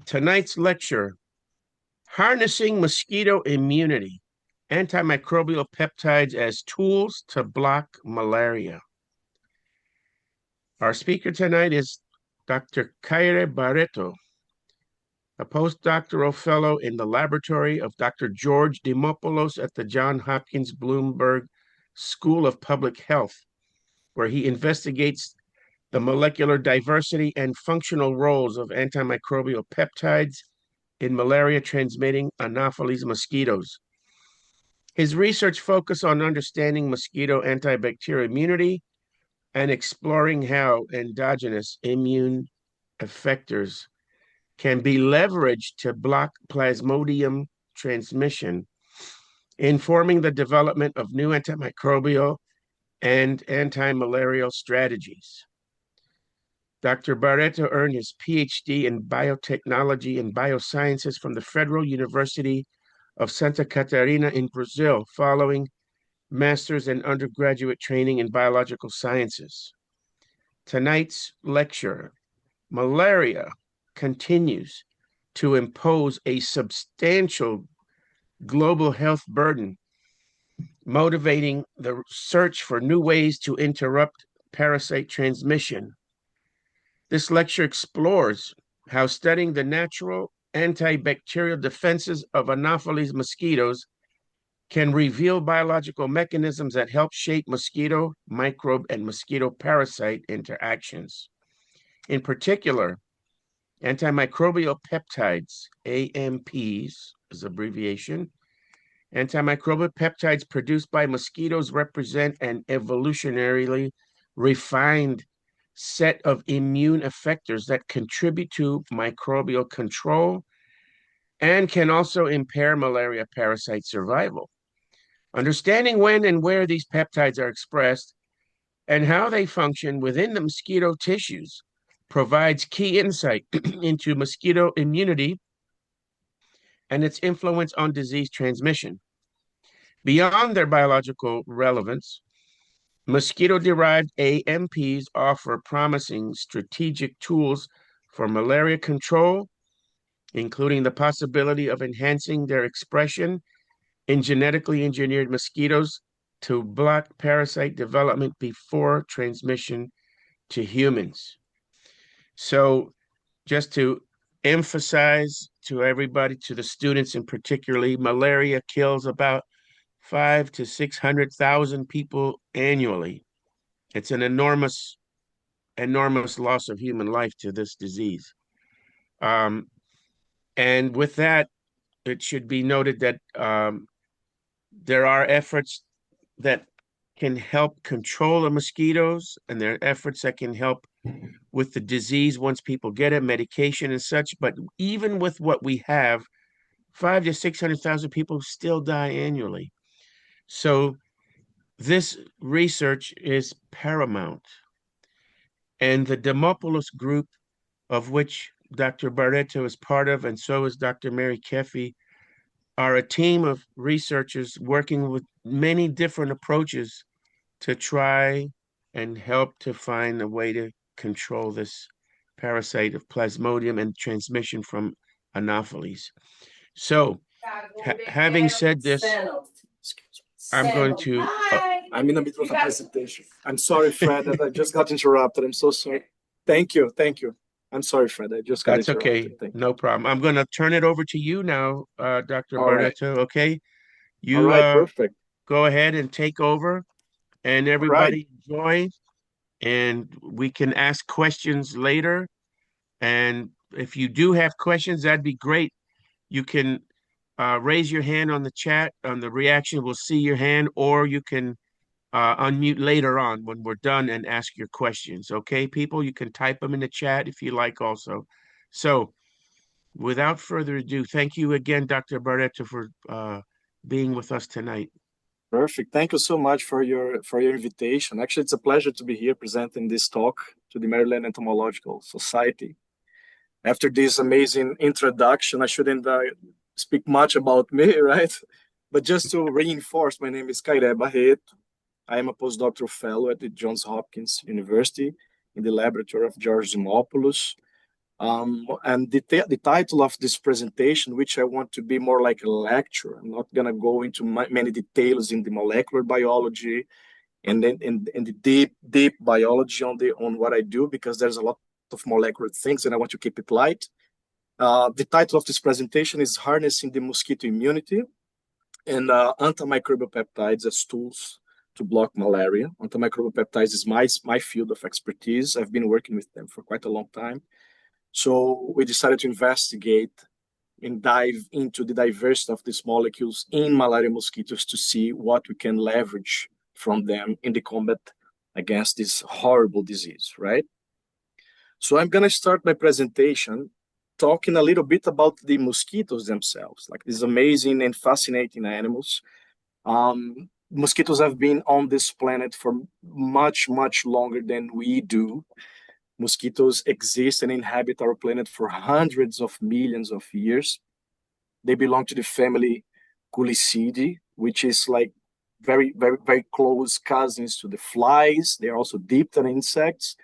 Tonight's lecture, Harnessing Mosquito Immunity, Antimicrobial Peptides as Tools to Block Malaria. Our speaker tonight is Dr. Cairé Barreto, a postdoctoral fellow in the laboratory of Dr. George Dimopoulos at the Johns Hopkins Bloomberg School of Public Health, where he investigates the molecular diversity and functional roles of antimicrobial peptides in malaria-transmitting Anopheles mosquitoes. His research focused on understanding mosquito antibacterial immunity and exploring how endogenous immune effectors can be leveraged to block Plasmodium transmission, informing the development of new antimicrobial and anti-malarial strategies. Dr. Barreto earned his PhD in biotechnology and biosciences from the Federal University of Santa Catarina in Brazil, following master's and undergraduate training in biological sciences. Tonight's lecture, Malaria continues to impose a substantial global health burden, motivating the search for new ways to interrupt parasite transmission. This lecture explores how studying the natural antibacterial defenses of Anopheles mosquitoes can reveal biological mechanisms that help shape mosquito, microbe, and mosquito parasite interactions. In particular, antimicrobial peptides, AMPs is abbreviation. Antimicrobial peptides produced by mosquitoes represent an evolutionarily refined set of immune effectors that contribute to microbial control and can also impair malaria parasite survival. Understanding when and where these peptides are expressed and how they function within the mosquito tissues provides key insight into mosquito immunity and its influence on disease transmission. Beyond their biological relevance, mosquito-derived AMPs offer promising strategic tools for malaria control, including the possibility of enhancing their expression in genetically engineered mosquitoes to block parasite development before transmission to humans. So just to emphasize to everybody, to the students in particularly, malaria kills about 500,000 to 600,000 people annually. It's an enormous loss of human life to this disease. And with that, it should be noted that there are efforts that can help control the mosquitoes, and there are efforts that can help with the disease once people get it, medication and such. But even with what we have, 500,000 to 600,000 people still die annually. So this research is paramount. And the Dimopoulos group, of which Dr. Barreto is part of, and so is Dr. Mary Keffey, are a team of researchers working with many different approaches to try and help to find a way to control this parasite of Plasmodium and transmission from Anopheles. So, having said this, I'm going to. I'm in the middle of a presentation. I'm sorry, Fred, that I just got interrupted. I'm so sorry. Thank you. I'm sorry, Fred. I just got interrupted. That's okay. No problem. I'm going to turn it over to you now, Dr. All right. Barreto. Okay. You All right, perfect. Go ahead and take over, and everybody enjoy. And we can ask questions later. And if you do have questions, that'd be great. You can raise your hand on the chat, on the reaction. We'll see your hand, or you can unmute later on when we're done and ask your questions. Okay, people? You can type them in the chat if you like also. So without further ado, thank you again, Dr. Barreto, for being with us tonight. Perfect. Thank you so much for your invitation. Actually, it's a pleasure to be here presenting this talk to the Maryland Entomological Society. After this amazing introduction, I shouldn't speak much about me, right? But just to reinforce, my name is Cairé Barreto. I am a postdoctoral fellow at the Johns Hopkins University in the laboratory of George Dimopoulos. And the title of this presentation, which I want to be more like a lecture, I'm not going to go into many details in the molecular biology and then in the deep biology on what I do, because there's a lot of molecular things and I want to keep it light. The title of this presentation is Harnessing the Mosquito Immunity and Antimicrobial Peptides as Tools to Block Malaria. Antimicrobial peptides is my field of expertise. I've been working with them for quite a long time. So we decided to investigate and dive into the diversity of these molecules in malaria mosquitoes to see what we can leverage from them in the combat against this horrible disease, right? So I'm going to start my presentation talking a little bit about the mosquitoes themselves, like these amazing and fascinating animals. Mosquitoes have been on this planet for much, much longer than we do. Mosquitoes exist and inhabit our planet for hundreds of millions of years. They belong to the family Culicidae, which is like very, very, very close cousins to the flies. They're also diptera insects,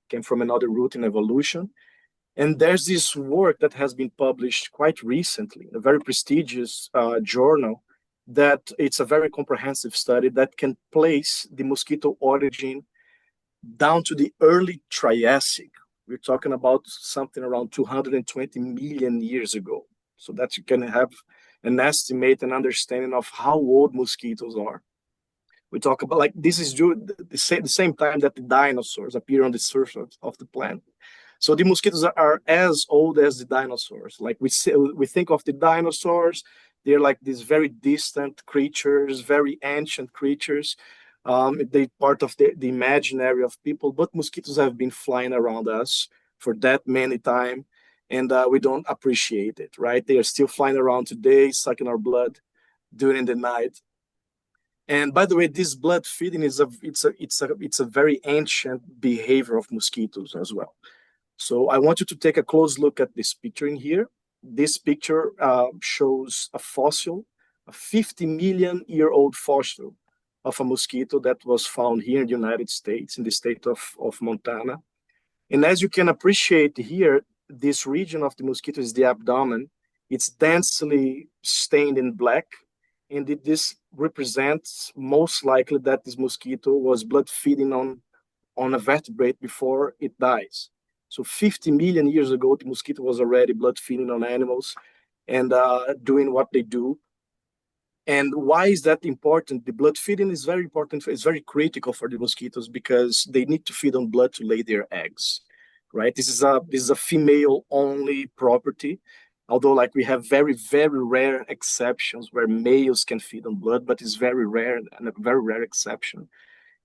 came from another root in evolution. And there's this work that has been published quite recently, a very prestigious journal, that it's a very comprehensive study that can place the mosquito origin down to the early Triassic. We're talking about something around 220 million years ago. So that you can have an estimate and understanding of how old mosquitoes are. We talk about, like, this is due the same time that the dinosaurs appear on the surface of the planet. So the mosquitoes are as old as the dinosaurs. Like we think of the dinosaurs, they're like these very distant creatures, very ancient creatures. They're part of the imaginary of people, but mosquitoes have been flying around us for that many time, and we don't appreciate it, right? They are still flying around today, sucking our blood during the night. And by the way, this blood feeding is a very ancient behavior of mosquitoes as well. So I want you to take a close look at this picture in here. This picture shows a fossil, a 50 million year old fossil of a mosquito that was found here in the United States, in the state of Montana. And as you can appreciate here, this region of the mosquito is the abdomen. It's densely stained in black. And this represents most likely that this mosquito was blood feeding on a vertebrate before it dies. So 50 million years ago, the mosquito was already blood feeding on animals and doing what they do. And why is that important? The blood feeding is very important. It's very critical for the mosquitoes because they need to feed on blood to lay their eggs, right? This is a female only property. Although, like, we have very, very rare exceptions where males can feed on blood, but it's very rare and a very rare exception.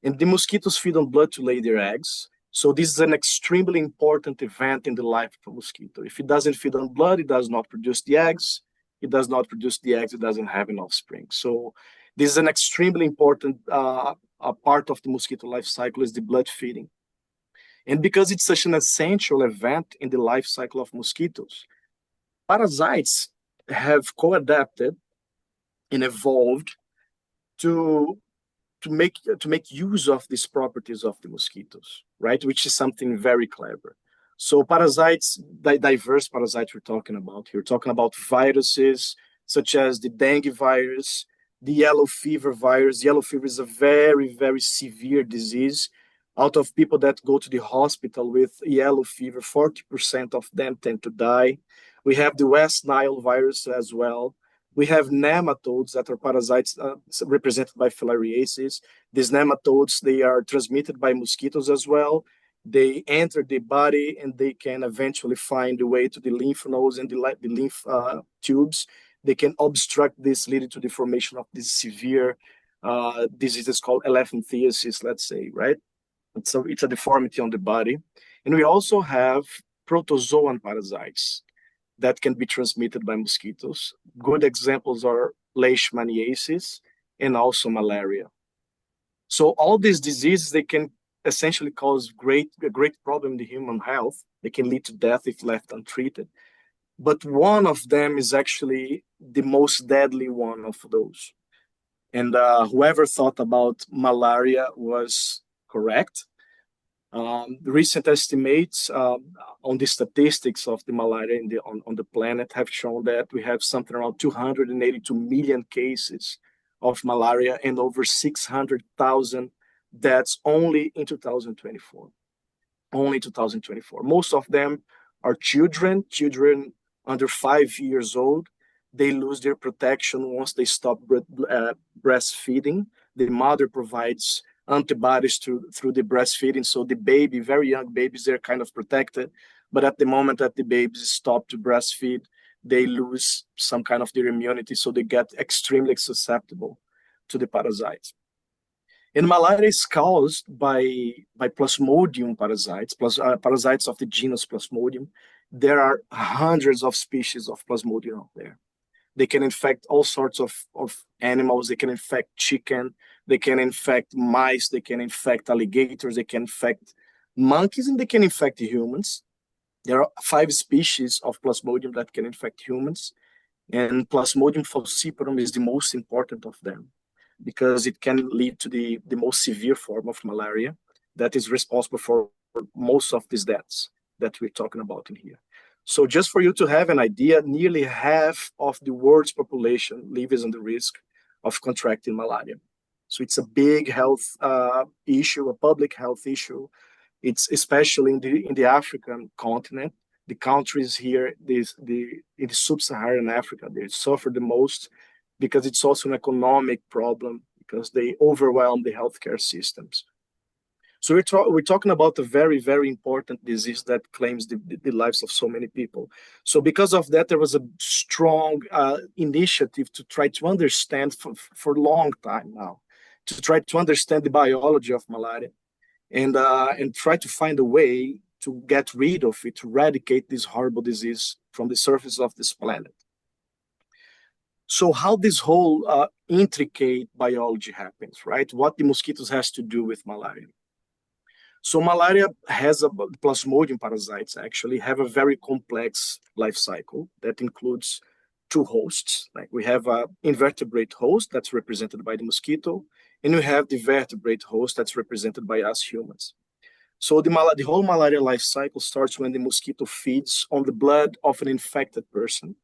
And the mosquitoes feed on blood to lay their eggs. So this is an extremely important event in the life of a mosquito. If it doesn't feed on blood, it does not produce the eggs. It does not produce the eggs, it doesn't have an offspring. So this is an extremely important part of the mosquito life cycle is the blood feeding. And because it's such an essential event in the life cycle of mosquitoes, parasites have co-adapted and evolved to make use of these properties of the mosquitoes, right? Which is something very clever. So parasites, diverse parasites we're talking about here. We're talking about viruses such as the dengue virus, the yellow fever virus. Yellow fever is a very, very severe disease. Out of people that go to the hospital with yellow fever, 40% of them tend to die. We have the West Nile virus as well. We have nematodes that are parasites represented by filariasis. These nematodes, they are transmitted by mosquitoes as well. They enter the body and they can eventually find a way to the lymph nodes and the lymph tubes. They can obstruct this, leading to the formation of this severe disease called elephantiasis, let's say, right? So it's a deformity on the body. And we also have protozoan parasites that can be transmitted by mosquitoes. Good examples are leishmaniasis and also malaria. So all these diseases, they can essentially cause a great problem in the human health. They can lead to death if left untreated. But one of them is actually the most deadly one of those. And whoever thought about malaria was correct. The recent estimates on the statistics of the malaria on the planet have shown that we have something around 282 million cases of malaria and over 600,000 deaths only in 2024. Only 2024. Most of them are children under 5 years old. They lose their protection once they stop breastfeeding. The mother provides antibodies through the breastfeeding, so the baby, very young babies, they're kind of protected. But at the moment that the babies stop to breastfeed, they lose some kind of their immunity, so they get extremely susceptible to the parasites. And malaria is caused by Plasmodium parasites, parasites of the genus Plasmodium. There are hundreds of species of Plasmodium out there. They can infect all sorts of animals. They can infect chicken. They can infect mice. They can infect alligators. They can infect monkeys, and they can infect humans. There are 5 species of Plasmodium that can infect humans. And Plasmodium falciparum is the most important of them, because it can lead to the most severe form of malaria that is responsible for most of these deaths that we're talking about in here. So just for you to have an idea, nearly half of the world's population lives on the risk of contracting malaria. So it's a big health issue, a public health issue. It's especially in the African continent. The countries here, in the sub-Saharan Africa, they suffer the most, because it's also an economic problem, because they overwhelm the healthcare systems. So we're talking about a very, very important disease that claims the lives of so many people. So because of that, there was a strong initiative to try to understand for a long time now, to try to understand the biology of malaria and try to find a way to get rid of it, to eradicate this horrible disease from the surface of this planet. So how this whole intricate biology happens, right? What the mosquitoes has to do with malaria. So malaria has Plasmodium parasites actually have a very complex life cycle that includes 2 hosts. Like we have an invertebrate host that's represented by the mosquito, and we have the vertebrate host that's represented by us humans. So the whole malaria life cycle starts when the mosquito feeds on the blood of an infected person.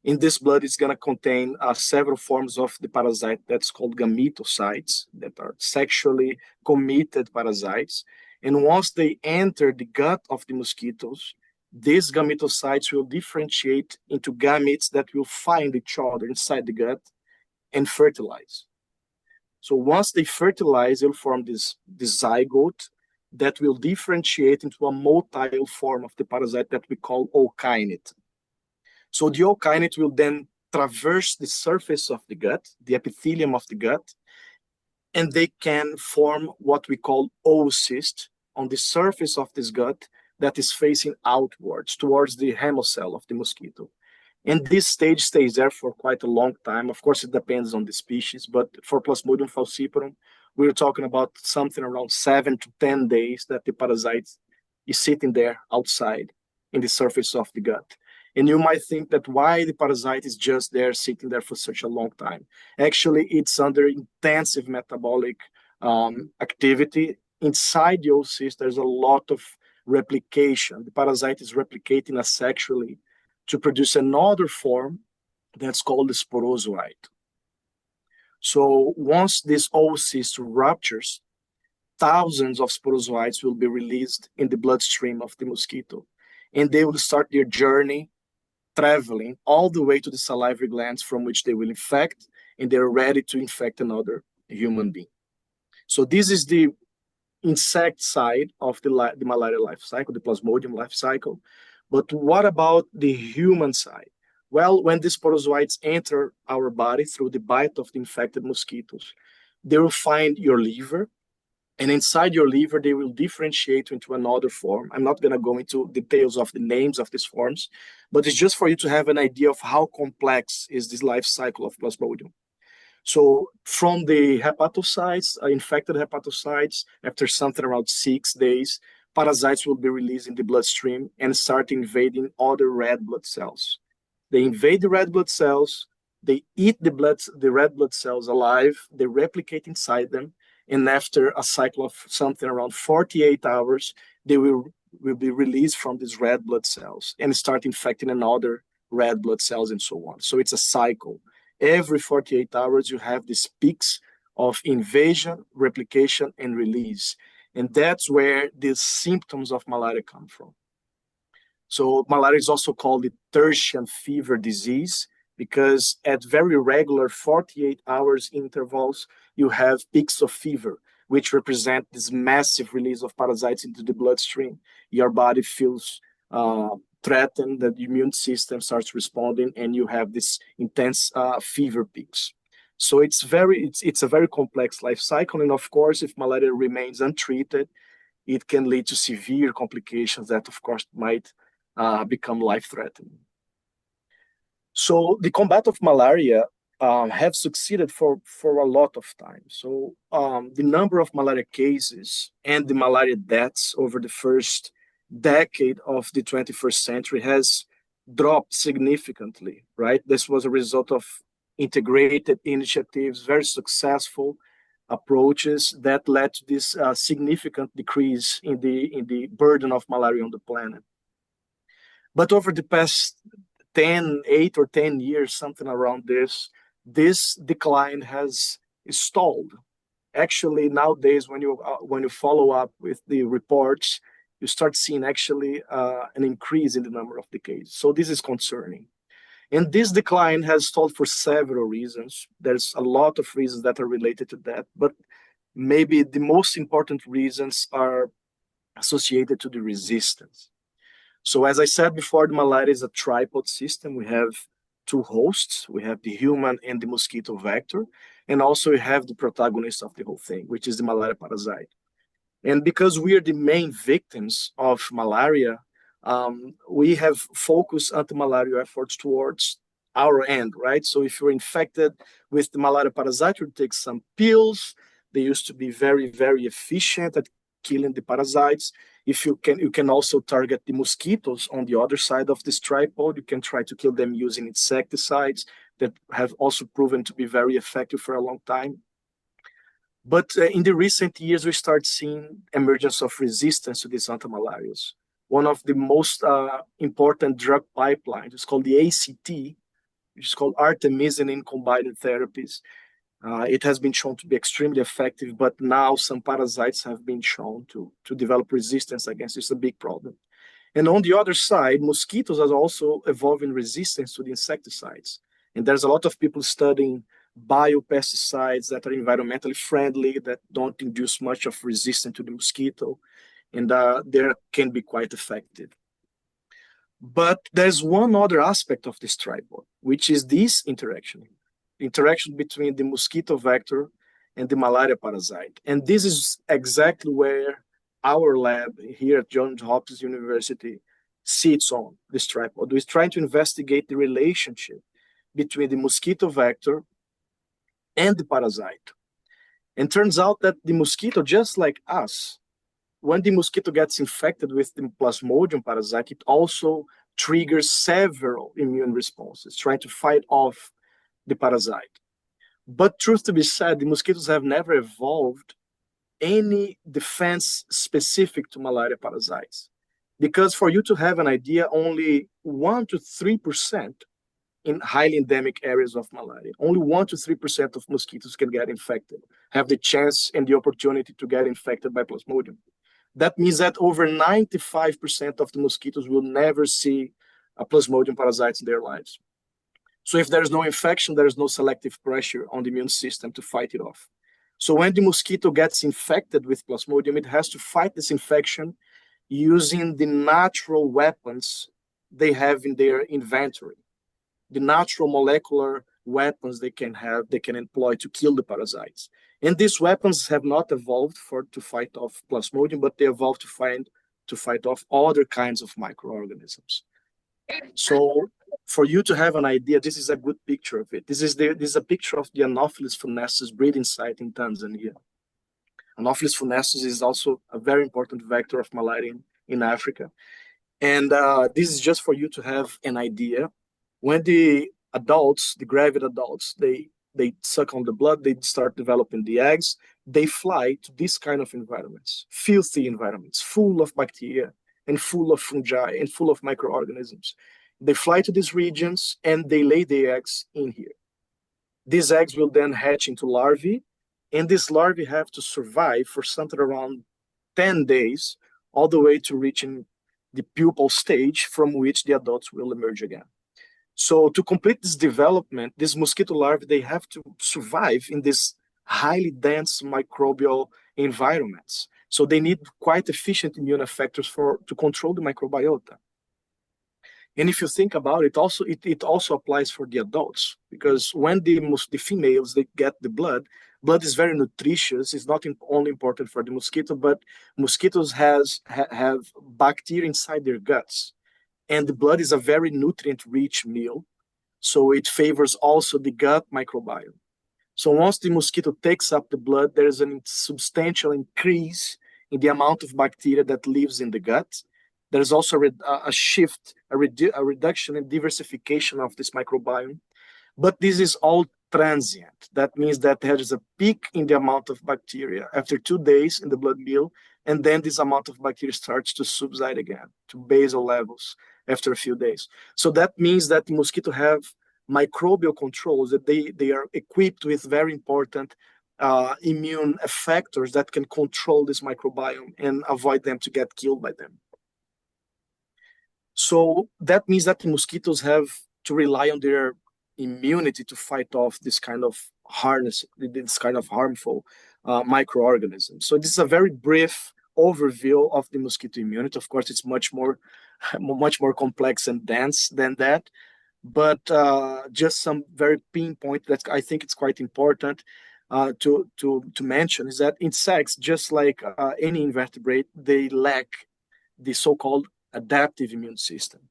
In this blood, it's going to contain several forms of the parasite that's called gametocytes, that are sexually committed parasites. And once they enter the gut of the mosquitoes, these gametocytes will differentiate into gametes that will find each other inside the gut and fertilize. So once they fertilize, they'll form this zygote that will differentiate into a motile form of the parasite that we call ookinete. So the ookinete will then traverse the surface of the gut, the epithelium of the gut, and they can form what we call oocyst on the surface of this gut that is facing outwards towards the hemocell of the mosquito. And this stage stays there for quite a long time. Of course, it depends on the species, but for Plasmodium falciparum, we're talking about something around 7 to 10 days that the parasite is sitting there outside in the surface of the gut. And you might think that why the parasite is just there, sitting there for such a long time. Actually, it's under intensive metabolic activity. Inside the oocyst, there's a lot of replication. The parasite is replicating asexually to produce another form that's called the sporozoite. So once this oocyst ruptures, thousands of sporozoites will be released in the bloodstream of the mosquito, and they will start their journey traveling all the way to the salivary glands from which they will infect, and they're ready to infect another human being. So this is the insect side of the malaria life cycle, the Plasmodium life cycle. But what about the human side? Well, when the sporozoites enter our body through the bite of the infected mosquitoes, they will find your liver, and inside your liver, they will differentiate into another form. I'm not going to go into details of the names of these forms, but it's just for you to have an idea of how complex is this life cycle of Plasmodium. So from the hepatocytes, infected hepatocytes, after something around 6 days, parasites will be released in the bloodstream and start invading other red blood cells. They invade the red blood cells, they eat the red blood cells alive, they replicate inside them, and after a cycle of something around 48 hours, they will be released from these red blood cells and start infecting another red blood cells and so on. So it's a cycle. Every 48 hours, you have these peaks of invasion, replication, and release. And that's where the symptoms of malaria come from. So malaria is also called the tertian fever disease because at very regular 48 hours intervals, you have peaks of fever, which represent this massive release of parasites into the bloodstream. Your body feels threatened, the immune system starts responding, and you have this intense fever peaks. So it's a very complex life cycle. And of course, if malaria remains untreated, it can lead to severe complications that, of course, might become life-threatening. So the combat of malaria have succeeded for a lot of time. So the number of malaria cases and the malaria deaths over the first decade of the 21st century has dropped significantly, right? This was a result of integrated initiatives, very successful approaches that led to this significant decrease in the burden of malaria on the planet. But over the past 8 or 10 years, something around this decline has stalled. Actually, nowadays, when you follow up with the reports, you start seeing actually an increase in the number of the cases. So this is concerning. And this decline has stalled for several reasons. There's a lot of reasons that are related to that, but maybe the most important reasons are associated to the resistance. So as I said before, the malaria is a tripod system. We have two hosts. We have the human and the mosquito vector. And also we have the protagonist of the whole thing, which is the malaria parasite. And because we are the main victims of malaria, we have focused anti-malaria efforts towards our end, right? So if you're infected with the malaria parasite, you take some pills. They used to be very, very efficient at killing the parasites. If you can also target the mosquitoes on the other side of this tripod. You can try to kill them using insecticides that have also proven to be very effective for a long time. But in the recent years, we start seeing emergence of resistance to these antimalarials. One of the most important drug pipelines is called the ACT, which is called artemisinin combined therapies. It has been shown to be extremely effective, but now some parasites have been shown to develop resistance against it. It's a big problem. And on the other side, mosquitoes are also evolving resistance to the insecticides. And there's a lot of people studying biopesticides that are environmentally friendly, that don't induce much of resistance to the mosquito, and they can be quite effective. But there's one other aspect of this tripod, which is this interaction between the mosquito vector and the malaria parasite. And this is exactly where our lab here at Johns Hopkins University sits on this tripod. We're trying to investigate the relationship between the mosquito vector and the parasite. And turns out that the mosquito, just like us, when the mosquito gets infected with the Plasmodium parasite, it also triggers several immune responses, trying to fight off the parasite. But truth to be said, the mosquitoes have never evolved any defense specific to malaria parasites. Because for you to have an idea, only 1 to 3% in highly endemic areas of malaria, only 1 to 3% of mosquitoes can get infected, have the chance and the opportunity to get infected by Plasmodium. That means that over 95% of the mosquitoes will never see a Plasmodium parasite in their lives. So if there is no infection, there is no selective pressure on the immune system to fight it off. So when the mosquito gets infected with Plasmodium, it has to fight this infection using the natural weapons they have in their inventory, the natural molecular weapons they can employ to kill the parasites. And these weapons have not evolved to fight off Plasmodium, but they evolved to fight off other kinds of microorganisms. So for you to have an idea, this is a good picture of it. This is a picture of the Anopheles funestus breeding site in Tanzania. Anopheles funestus is also a very important vector of malaria in Africa. And this is just for you to have an idea. When the adults, the gravid adults, they they suck on the blood, they start developing the eggs. They fly to this kind of environments, filthy environments, full of bacteria and full of fungi and full of microorganisms. They fly to these regions and they lay the eggs in here. These eggs will then hatch into larvae, and these larvae have to survive for something around 10 days, all the way to reaching the pupal stage from which the adults will emerge again. So to complete this development, these mosquito larvae, they have to survive in these highly dense microbial environments. So they need quite efficient immune effectors to control the microbiota. And if you think about it, it also applies for the adults, because when the females, they get the blood is very nutritious. It's not only important for the mosquito, but mosquitoes have bacteria inside their guts, and the blood is a very nutrient-rich meal, so it favors also the gut microbiome. So once the mosquito takes up the blood, there is a substantial increase in the amount of bacteria that lives in the gut. There's also a shift, a reduction and diversification of this microbiome. But this is all transient. That means that there is a peak in the amount of bacteria after 2 days in the blood meal, and then this amount of bacteria starts to subside again to basal levels after a few days. So that means that the mosquito have microbial controls, that they are equipped with very important immune effectors that can control this microbiome and avoid them to get killed by them. So that means that the mosquitoes have to rely on their immunity to fight off this kind of harmful microorganisms. So this is a very brief overview of the mosquito immunity. Of course, it's much more complex and dense than that. But just some very pinpoint that I think it's quite important to mention is that insects, just like any invertebrate, they lack the so-called adaptive immune system.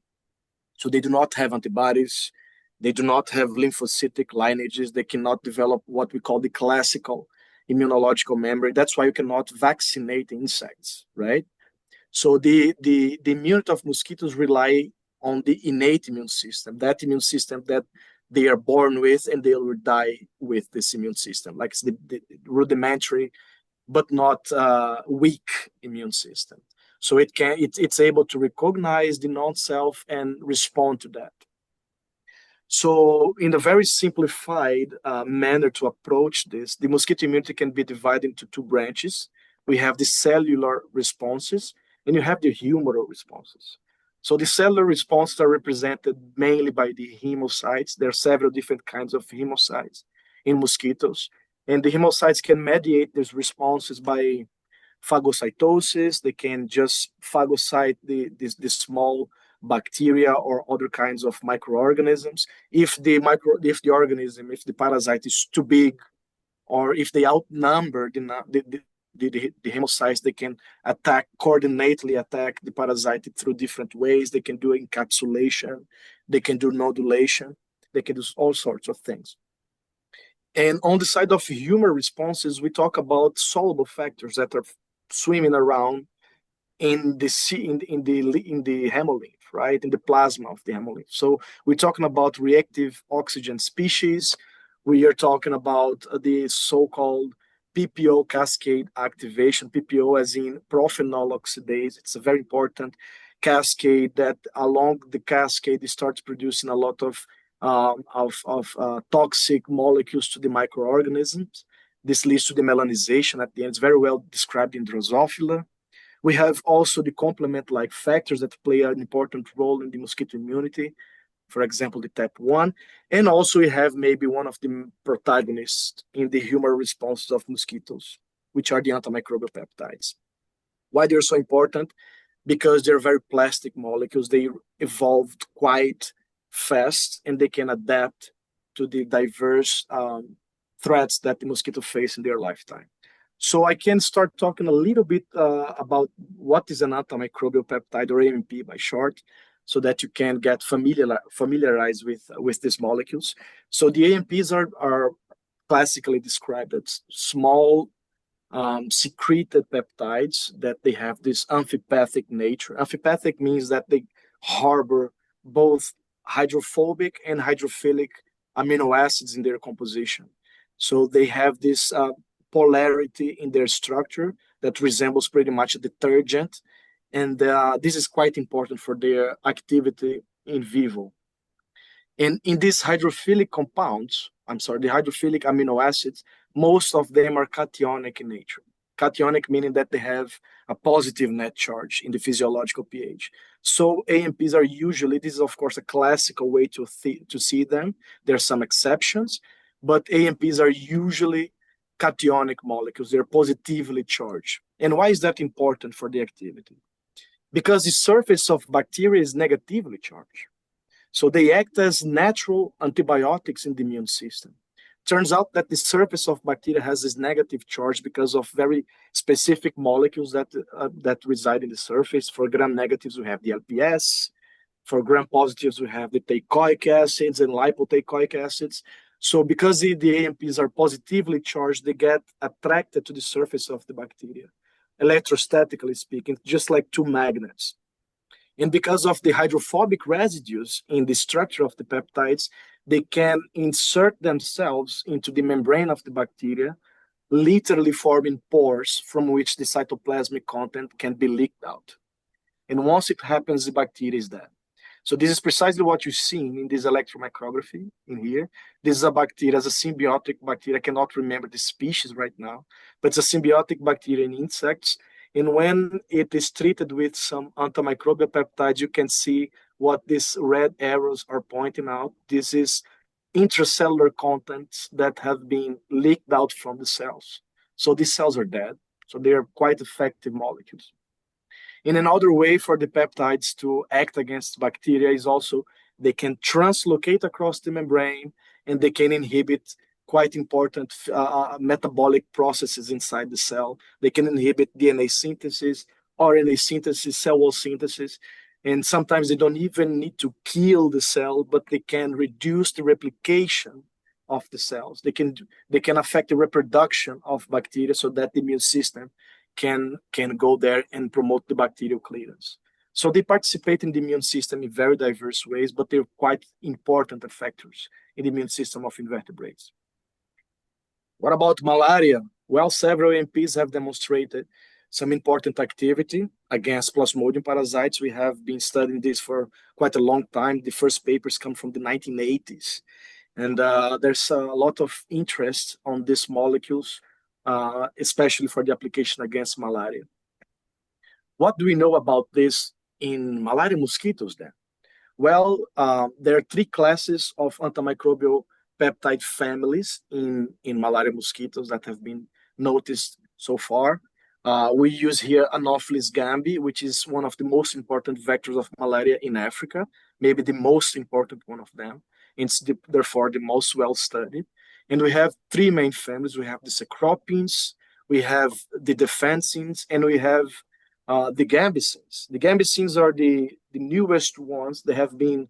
So they do not have antibodies, they do not have lymphocytic lineages, they cannot develop what we call the classical immunological memory. That's why you cannot vaccinate insects, right? So the immunity of mosquitoes rely on the innate immune system, that immune system that they are born with, and they will die with this immune system, like the rudimentary but not weak immune system. So it's able to recognize the non-self and respond to that. So in a very simplified manner to approach this, the mosquito immunity can be divided into 2 branches. We have the cellular responses, and you have the humoral responses. So the cellular responses are represented mainly by the hemocytes. There are several different kinds of hemocytes in mosquitoes, and the hemocytes can mediate these responses by phagocytosis. They can just phagocyte the small bacteria or other kinds of microorganisms. If the parasite is too big, or if they outnumber the hemocytes, they can coordinately attack the parasite through different ways. They can do encapsulation, they can do nodulation, they can do all sorts of things. And on the side of humoral responses, we talk about soluble factors that are swimming around in the hemolymph, right? In the plasma of the hemolymph. So we're talking about reactive oxygen species. We are talking about the so-called PPO cascade activation. PPO as in prophenol oxidase. It's a very important cascade that along the cascade it starts producing a lot of toxic molecules to the microorganisms. This leads to the melanization at the end. It's very well described in Drosophila. We have also the complement-like factors that play an important role in the mosquito immunity. For example, the TAP1. And also we have maybe one of the protagonists in the humoral responses of mosquitoes, which are the antimicrobial peptides. Why they're so important? Because they're very plastic molecules. They evolved quite fast, and they can adapt to the diverse threats that the mosquito face in their lifetime. So I can start talking a little bit about what is an antimicrobial peptide, or AMP by short, so that you can get familiarized with these molecules. So the AMPs are classically described as small secreted peptides that they have this amphipathic nature. Amphipathic means that they harbor both hydrophobic and hydrophilic amino acids in their composition. So they have this polarity in their structure that resembles pretty much a detergent. And this is quite important for their activity in vivo. And in these hydrophilic compounds, the hydrophilic amino acids, most of them are cationic in nature. Cationic meaning that they have a positive net charge in the physiological pH. So AMPs are usually, this is of course a classical way to see them. There are some exceptions, but AMPs are usually cationic molecules. They're positively charged. And why is that important for the activity? Because the surface of bacteria is negatively charged. So they act as natural antibiotics in the immune system. Turns out that the surface of bacteria has this negative charge because of very specific molecules that reside in the surface. For gram-negatives, we have the LPS. For gram-positives, we have the teichoic acids and lipoteichoic acids. So because the AMPs are positively charged, they get attracted to the surface of the bacteria, electrostatically speaking, just like two magnets. And because of the hydrophobic residues in the structure of the peptides, they can insert themselves into the membrane of the bacteria, literally forming pores from which the cytoplasmic content can be leaked out. And once it happens, the bacteria is dead. So this is precisely what you're seeing in this electromicrography in here. This is a bacteria, as a symbiotic bacteria. I cannot remember the species right now, but it's a symbiotic bacteria in insects. And when it is treated with some antimicrobial peptides, you can see what these red arrows are pointing out. This is intracellular contents that have been leaked out from the cells. So these cells are dead. So they are quite effective molecules. In another way for the peptides to act against bacteria is also they can translocate across the membrane and they can inhibit quite important metabolic processes inside the cell. They can inhibit DNA synthesis, RNA synthesis, cell wall synthesis, and sometimes they don't even need to kill the cell, but they can reduce the replication of the cells. They can affect the reproduction of bacteria so that the immune system can go there and promote the bacterial clearance. So they participate in the immune system in very diverse ways, but they're quite important effectors in the immune system of invertebrates. What about malaria? Well, several AMPs have demonstrated some important activity against Plasmodium parasites. We have been studying this for quite a long time. The first papers come from the 1980s. And there's a lot of interest on these molecules, especially for the application against malaria. What do we know about this in malaria mosquitoes then? Well, there are three classes of antimicrobial peptide families in malaria mosquitoes that have been noticed so far. We use here Anopheles gambi, which is one of the most important vectors of malaria in Africa, maybe the most important one of them. It's therefore the most well-studied. And we have three main families. We have the cecropines, we have the defensins, and we have the gambicins. The gambicins are the newest ones. They have been,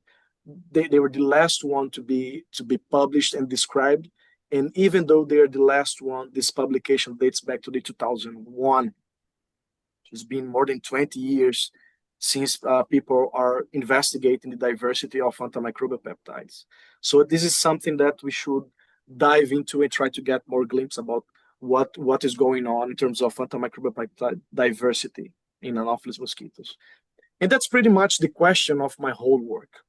they were the last one to be published and described. And even though they are the last one, this publication dates back to the 2001. It's been more than 20 years since people are investigating the diversity of antimicrobial peptides. So this is something that we should dive into and try to get more glimpse about what is going on in terms of antimicrobial peptide diversity in Anopheles mosquitoes. And that's pretty much the question of my whole work,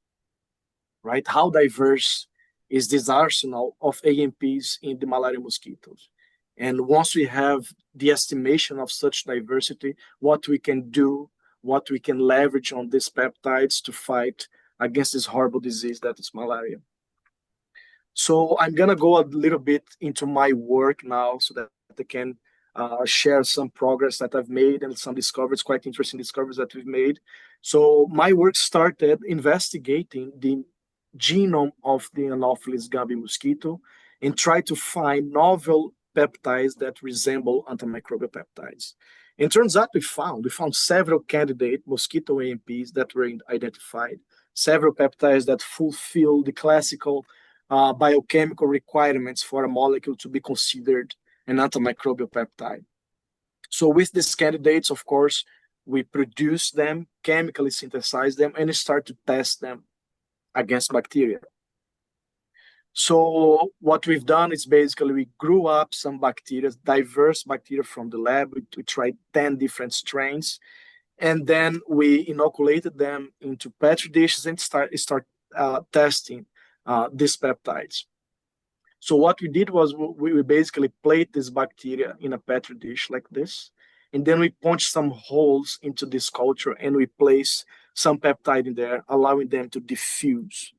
right? How diverse is this arsenal of AMPs in the malaria mosquitoes? And once we have the estimation of such diversity, what we can do, what we can leverage on these peptides to fight against this horrible disease that is malaria. So I'm gonna go a little bit into my work now so that I can share some progress that I've made and some discoveries, quite interesting discoveries that we've made. So my work started investigating the genome of the Anopheles gambi mosquito and try to find novel peptides that resemble antimicrobial peptides. And turns out we found several candidate mosquito AMPs that were identified, several peptides that fulfill the classical biochemical requirements for a molecule to be considered an antimicrobial peptide. So with these candidates, of course, we produce them, chemically synthesize them, and start to test them against bacteria. So what we've done is basically we grew up some bacteria, diverse bacteria from the lab. We tried 10 different strains, and then we inoculated them into petri dishes and start testing these peptides. So what we did was we basically plate this bacteria in a petri dish like this, and then we punch some holes into this culture and we place some peptide in there, allowing them to diffuse.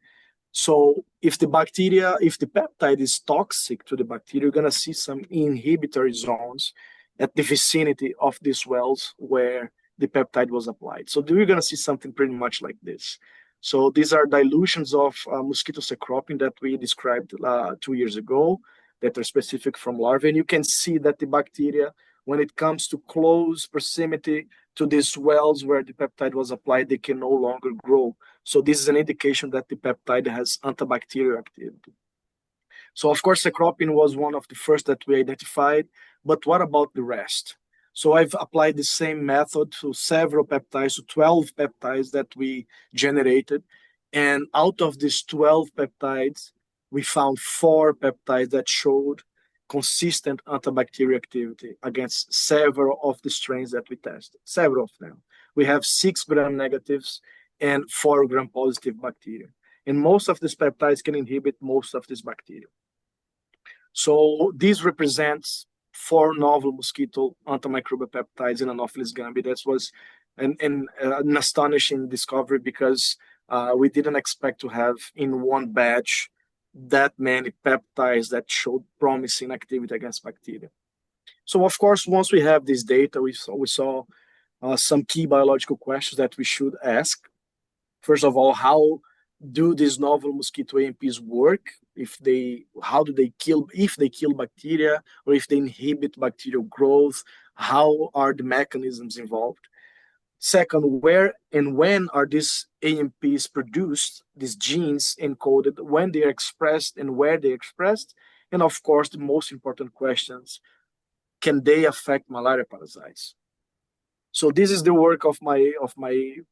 So if the peptide is toxic to the bacteria, you're gonna see some inhibitory zones at the vicinity of these wells where the peptide was applied. So you're gonna see something pretty much like this. So these are dilutions of mosquito cecropin that we described 2 years ago that are specific from larvae. And you can see that the bacteria, when it comes to close proximity to these wells where the peptide was applied, they can no longer grow. So this is an indication that the peptide has antibacterial activity. So of course, cecropin was one of the first that we identified, but what about the rest? So I've applied the same method to several peptides, to 12 peptides that we generated. And out of these 12 peptides, we found 4 peptides that showed consistent antibacterial activity against several of the strains that we tested, several of them. We have 6 gram negatives and 4 gram positive bacteria. And most of these peptides can inhibit most of this bacteria. So this represents 4 novel mosquito antimicrobial peptides in Anopheles gambiae. That was an astonishing discovery because we didn't expect to have in one batch that many peptides that showed promising activity against bacteria. So of course, once we have this data, we saw some key biological questions that we should ask. First of all, how do these novel mosquito AMPs work? If they kill bacteria, or if they inhibit bacterial growth? How are the mechanisms involved? Second, where and when are these AMPs produced, these genes encoded, when they are expressed and where they are expressed? And of course, the most important questions, can they affect malaria parasites? So this is the work of the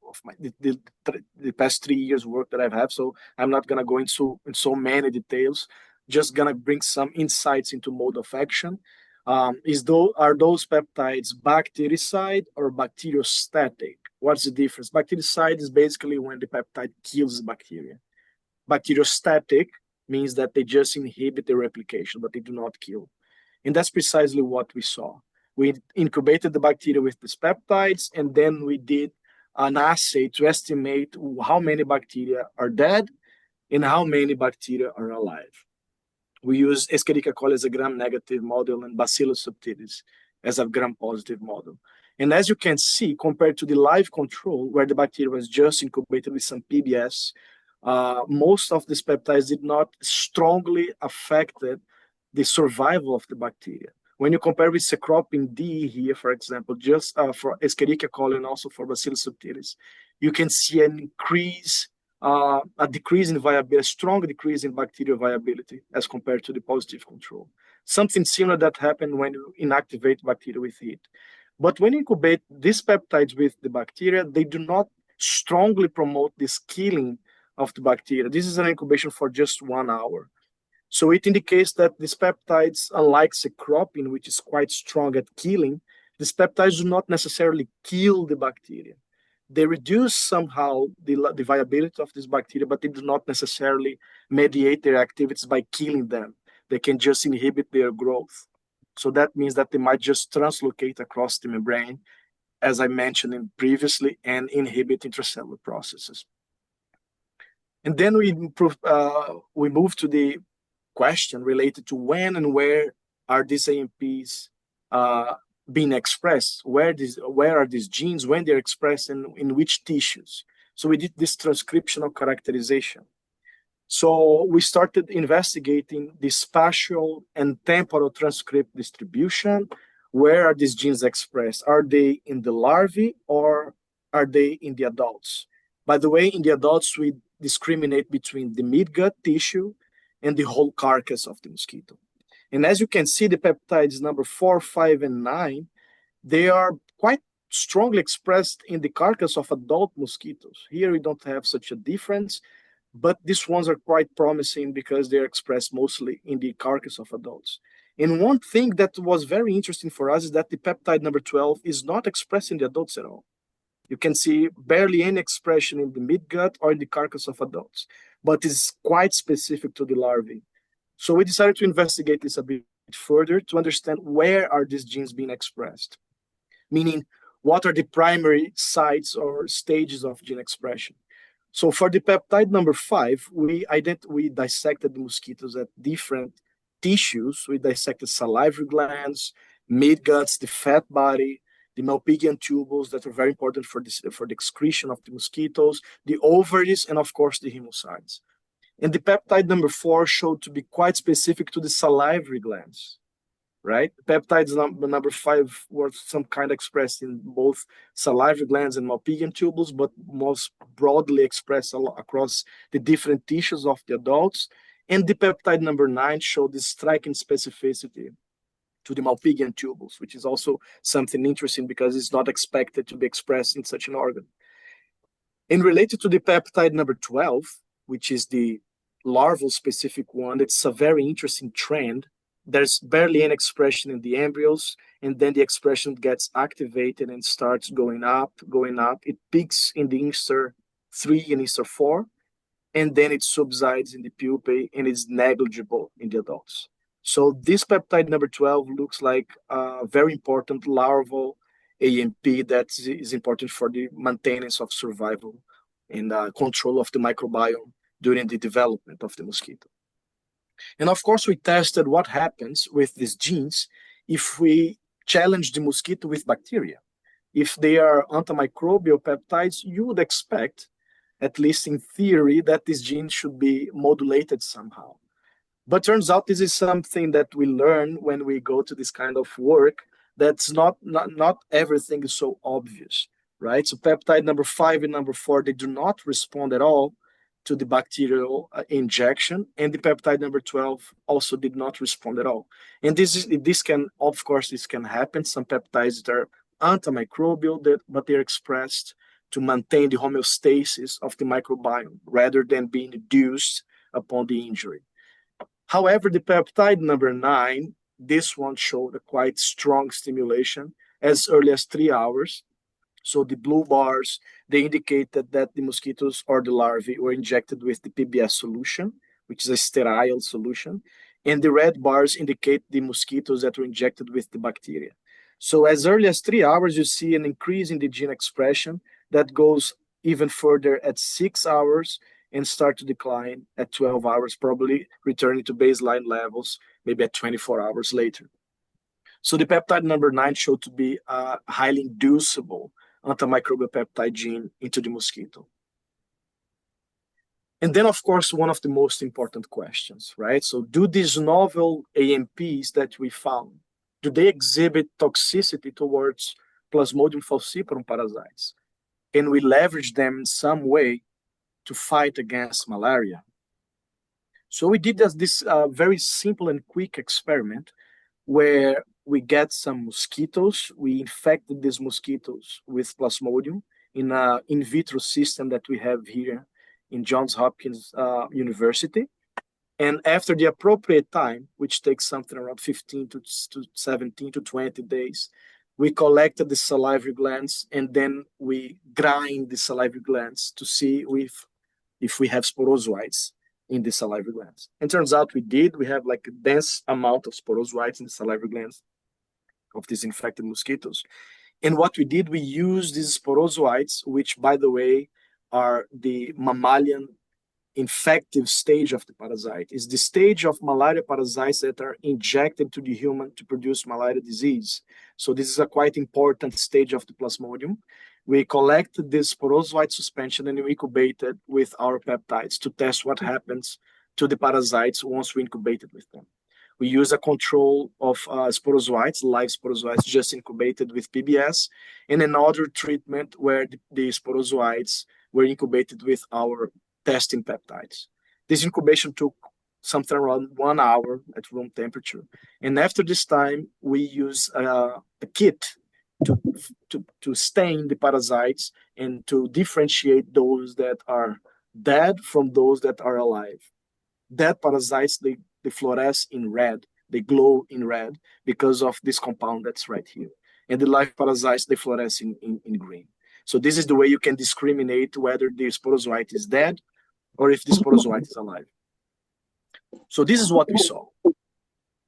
past 3 years work that I've had. So I'm not gonna go into so many details. Just gonna bring some insights into mode of action. Are those peptides bactericide or bacteriostatic? What's the difference? Bactericide is basically when the peptide kills the bacteria. Bacteriostatic means that they just inhibit the replication, but they do not kill. And that's precisely what we saw. We incubated the bacteria with these peptides, and then we did an assay to estimate how many bacteria are dead and how many bacteria are alive. We use Escherichia coli as a gram-negative model and Bacillus subtilis as a gram-positive model. And as you can see, compared to the live control, where the bacteria was just incubated with some PBS, most of these peptides did not strongly affect the survival of the bacteria. When you compare with cecropin D here, for example, just for Escherichia coli and also for Bacillus subtilis, you can see a decrease in viability, a strong decrease in bacterial viability as compared to the positive control. Something similar that happened when you inactivate bacteria with heat. But when you incubate these peptides with the bacteria, they do not strongly promote this killing of the bacteria. This is an incubation for just 1 hour. So it indicates that these peptides, unlike cecropin, which is quite strong at killing, these peptides do not necessarily kill the bacteria. They reduce somehow the viability of this bacteria, but they do not necessarily mediate their activities by killing them. They can just inhibit their growth. So that means that they might just translocate across the membrane, as I mentioned previously, and inhibit intracellular processes. And then we move to the question related to when and where are these AMPs being expressed? Where are these genes, when they're expressed, and in which tissues? So we did this transcriptional characterization. So we started investigating the spatial and temporal transcript distribution. Where are these genes expressed? Are they in the larvae or are they in the adults? By the way, in the adults, we discriminate between the midgut tissue and the whole carcass of the mosquito. And as you can see, the peptides number 4, 5, and 9, they are quite strongly expressed in the carcass of adult mosquitoes. Here we don't have such a difference, but these ones are quite promising because they're expressed mostly in the carcass of adults. And one thing that was very interesting for us is that the peptide number 12 is not expressed in the adults at all. You can see barely any expression in the midgut or in the carcass of adults, but is quite specific to the larvae. So we decided to investigate this a bit further to understand where are these genes being expressed, meaning what are the primary sites or stages of gene expression. So for the peptide number 5, we dissected the mosquitoes at different tissues. We dissected salivary glands, midguts, the fat body, the Malpighian tubules that are very important for the excretion of the mosquitoes, the ovaries, and of course the hemocytes. And the peptide number 4 showed to be quite specific to the salivary glands, right? Peptides number 5 were some kind of expressed in both salivary glands and Malpighian tubules, but most broadly expressed across the different tissues of the adults. And the peptide number 9 showed this striking specificity to the Malpighian tubules, which is also something interesting because it's not expected to be expressed in such an organ. And related to the peptide number 12, which is the larval specific one, it's a very interesting trend. There's barely any expression in the embryos, and then the expression gets activated and starts going up. It peaks in the instar 3 and instar 4, and then it subsides in the pupae and is negligible in the adults. So this peptide number 12 looks like a very important larval AMP that is important for the maintenance of survival and control of the microbiome during the development of the mosquito. And of course, we tested what happens with these genes if we challenge the mosquito with bacteria. If they are antimicrobial peptides, you would expect, at least in theory, that this gene should be modulated somehow. But turns out this is something that we learn when we go to this kind of work. That's not everything is so obvious, right? So peptide number 5 and number 4, they do not respond at all to the bacterial injection, and the peptide number 12 also did not respond at all. And this can, of course, this can happen. Some peptides that are antimicrobial, but they're expressed to maintain the homeostasis of the microbiome rather than being induced upon the injury. However, the peptide number 9, this one showed a quite strong stimulation as early as 3 hours. So the blue bars, they indicated that the mosquitoes or the larvae were injected with the PBS solution, which is a sterile solution. And the red bars indicate the mosquitoes that were injected with the bacteria. So as early as 3 hours, you see an increase in the gene expression that goes even further at 6 hours and start to decline at 12 hours, probably returning to baseline levels, maybe at 24 hours later. So the peptide number 9 showed to be a highly inducible antimicrobial peptide gene into the mosquito. And then, of course, one of the most important questions, right? So do these novel AMPs that we found, do they exhibit toxicity towards Plasmodium falciparum parasites? Can we leverage them in some way to fight against malaria? So we did this very simple and quick experiment where we get some mosquitoes. We infected these mosquitoes with Plasmodium in an in vitro system that we have here in Johns Hopkins University. And after the appropriate time, which takes something around 15 to 17 to 20 days, we collected the salivary glands and then we grind the salivary glands to see if we have sporozoites in the salivary glands. And turns out we did. We have like a dense amount of sporozoites in the salivary glands of these infected mosquitoes. And what we did, we used these sporozoites, which, by the way, are the mammalian infective stage of the parasite. It's the stage of malaria parasites that are injected to the human to produce malaria disease. So this is a quite important stage of the Plasmodium. We collected this sporozoite suspension and we incubated with our peptides to test what happens to the parasites once we incubated with them. We use a control of sporozoites, live sporozoites, just incubated with PBS, and another treatment where the sporozoites were incubated with our testing peptides. This incubation took something around 1 hour at room temperature. And after this time, we use a kit to stain the parasites and to differentiate those that are dead from those that are alive. Dead parasites, they fluoresce in red, they glow in red because of this compound that's right here. And the live parasites, they fluoresce in green. So this is the way you can discriminate whether the sporozoite is dead or if the sporozoite is alive. So this is what we saw.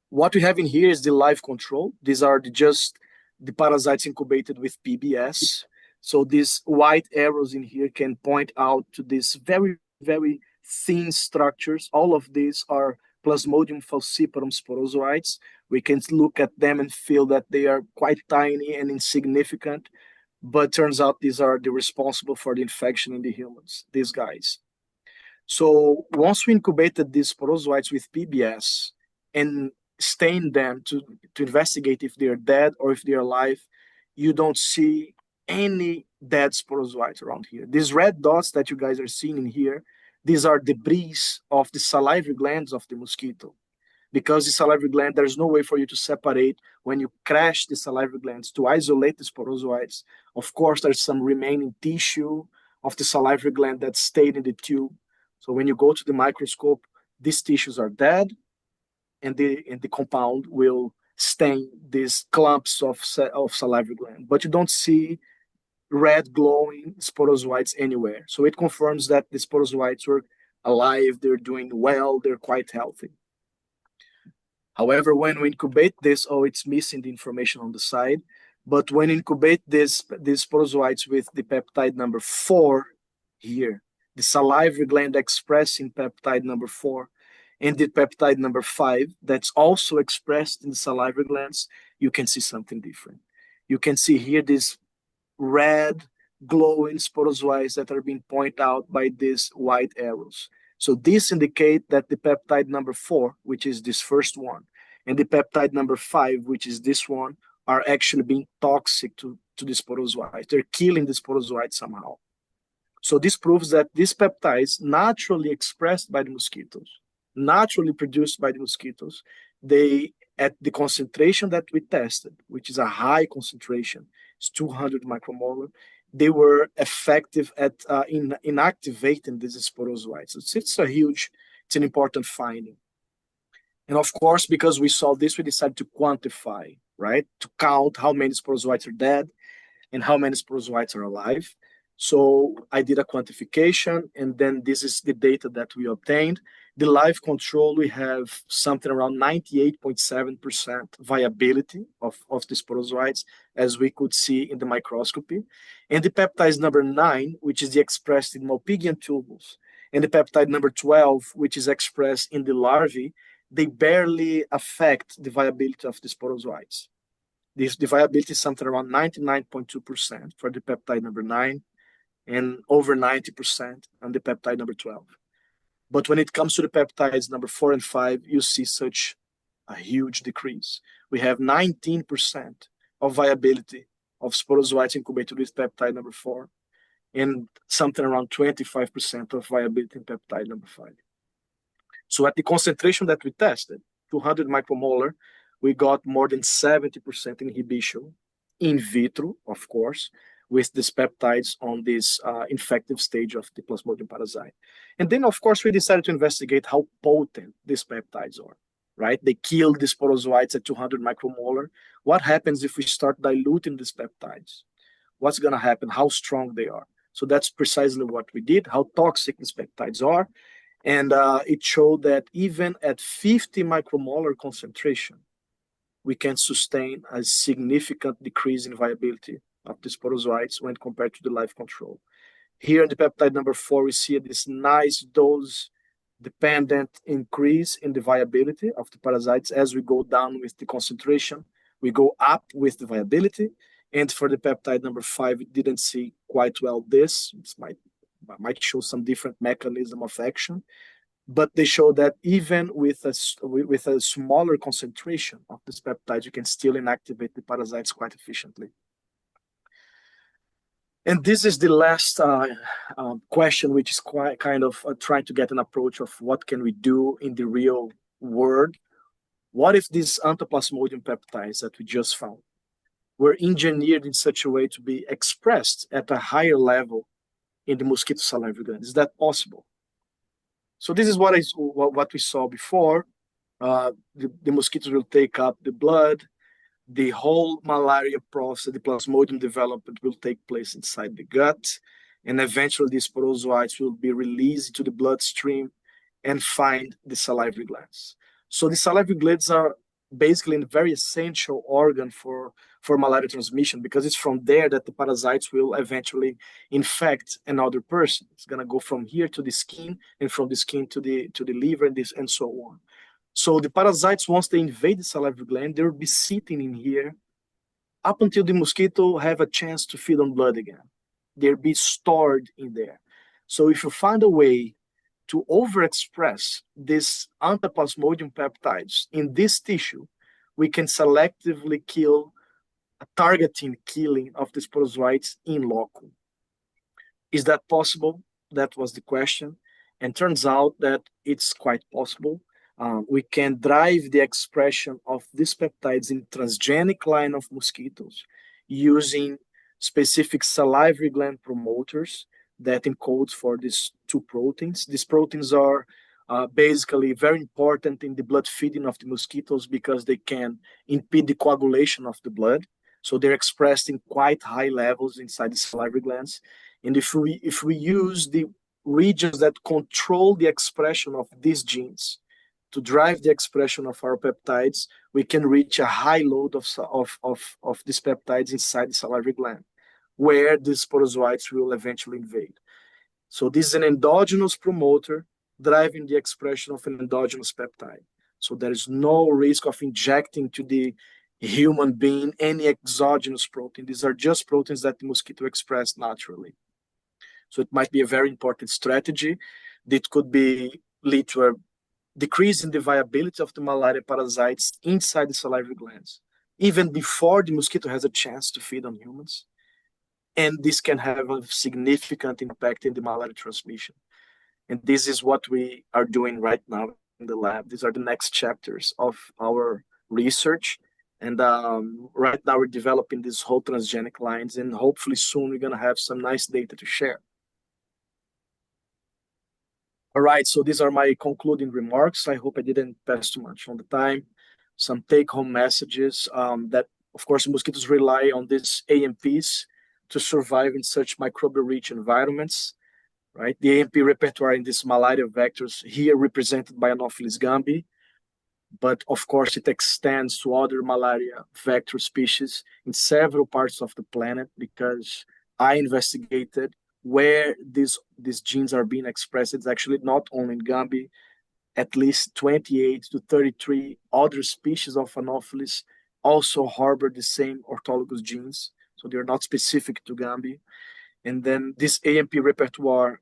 What we have in here is the live control. These are just the parasites incubated with PBS. So these white arrows in here can point out to these very, very thin structures. All of these are Plasmodium falciparum sporozoites. We can look at them and feel that they are quite tiny and insignificant, but turns out these are the responsible for the infection in the humans, these guys. So once we incubated these sporozoites with PBS and stained them to investigate if they're dead or if they're alive, you don't see any dead sporozoites around here. These red dots that you guys are seeing in here, these are debris of the salivary glands of the mosquito. Because the salivary gland, there's no way for you to separate when you crash the salivary glands to isolate the sporozoites. Of course, there's some remaining tissue of the salivary gland that stayed in the tube. So when you go to the microscope, these tissues are dead, and the compound will stain these clumps of salivary gland. But you don't see red glowing sporozoites anywhere. So it confirms that the sporozoites were alive, they're doing well, they're quite healthy. However, when we incubate this, it's missing the information on the side. But when incubate these sporozoites with the peptide number 4 here, the salivary gland expressing peptide number 4, and the peptide number 5 that's also expressed in the salivary glands, you can see something different. You can see here these red glowing sporozoites that are being pointed out by these white arrows. So this indicates that the peptide number 4, which is this first one, and the peptide number 5, which is this one, are actually being toxic to the sporozoites. They're killing the sporozoites somehow. So this proves that these peptides, naturally expressed by the mosquitoes, naturally produced by the mosquitoes, they, at the concentration that we tested, which is a high concentration, it's 200 micromolar, they were effective at inactivating these sporozoites. It's an important finding. And of course, because we saw this, we decided to quantify, right? To count how many sporozoites are dead and how many sporozoites are alive. So I did a quantification, and then this is the data that we obtained. The live control, we have something around 98.7% viability of the sporozoites, as we could see in the microscopy. And the peptide number 9, which is the expressed in Malpighian tubules, and the peptide number 12, which is expressed in the larvae, they barely affect the viability of the sporozoites. The viability is something around 99.2% for the peptide number 9 and over 90% on the peptide number 12. But when it comes to the peptides number 4 and 5, you see such a huge decrease. We have 19% of viability of sporozoites incubated with peptide number 4 and something around 25% of viability in peptide number 5. So at the concentration that we tested, 200 micromolar, we got more than 70% inhibition in vitro, of course, with these peptides on this infective stage of the Plasmodium parasite. And then, of course, we decided to investigate how potent these peptides are, right? They kill the sporozoites at 200 micromolar. What happens if we start diluting these peptides? What's going to happen? How strong they are? So that's precisely what we did, how toxic these peptides are. And it showed that even at 50 micromolar concentration, we can sustain a significant decrease in viability of the sporozoites when compared to the live control. Here in the peptide number 4, we see this nice dose-dependent increase in the viability of the parasites. As we go down with the concentration, we go up with the viability. And for the peptide number 5, we didn't see quite well this. It might show some different mechanism of action. But they show that even with a smaller concentration of this peptide, you can still inactivate the parasites quite efficiently. And this is the last question, which is quite kind of trying to get an approach of what can we do in the real world. What if these antiplasmodium peptides that we just found were engineered in such a way to be expressed at a higher level in the mosquito salivary gland. Is that possible? So this is what we saw before. The mosquitoes will take up the blood. The whole malaria process, the plasmodium development will take place inside the gut. And eventually these sporozoites will be released into the bloodstream and find the salivary glands. So the salivary glands are basically a very essential organ for malaria transmission, because it's from there that the parasites will eventually infect another person. It's going to go from here to the skin, and from the skin to the liver, and so on. So the parasites, once they invade the salivary gland, they'll be sitting in here up until the mosquito have a chance to feed on blood again. They'll be stored in there. So if you find a way to overexpress these antiplasmodium peptides in this tissue, we can selectively kill, targeting killing of the sporozoites in loco. Is that possible? That was the question. And turns out that it's quite possible. We can drive the expression of these peptides in transgenic line of mosquitoes using specific salivary gland promoters that encodes for these two proteins. These proteins are basically very important in the blood feeding of the mosquitoes because they can impede the coagulation of the blood. So they're expressed in quite high levels inside the salivary glands. And if we use the regions that control the expression of these genes to drive the expression of our peptides, we can reach a high load of these peptides inside the salivary gland, where the sporozoites will eventually invade. So this is an endogenous promoter driving the expression of an endogenous peptide. So there is no risk of injecting to the human being any exogenous protein. These are just proteins that the mosquito express naturally. So it might be a very important strategy that could lead to a decrease in the viability of the malaria parasites inside the salivary glands, even before the mosquito has a chance to feed on humans. And this can have a significant impact in the malaria transmission. And this is what we are doing right now in the lab. These are the next chapters of our research. And right now we're developing these whole transgenic lines, and hopefully soon we're going to have some nice data to share. All right, so these are my concluding remarks. I hope I didn't pass too much on the time. Some take-home messages that, of course, mosquitoes rely on these AMPs to survive in such microbial-rich environments, right? The AMP repertoire in these malaria vectors here represented by Anopheles gambiae, but of course it extends to other malaria vector species in several parts of the planet, because I investigated where these genes are being expressed. It's actually not only in gambiae. At least 28 to 33 other species of Anopheles also harbor the same orthologous genes, so they're not specific to gambiae. And then this AMP repertoire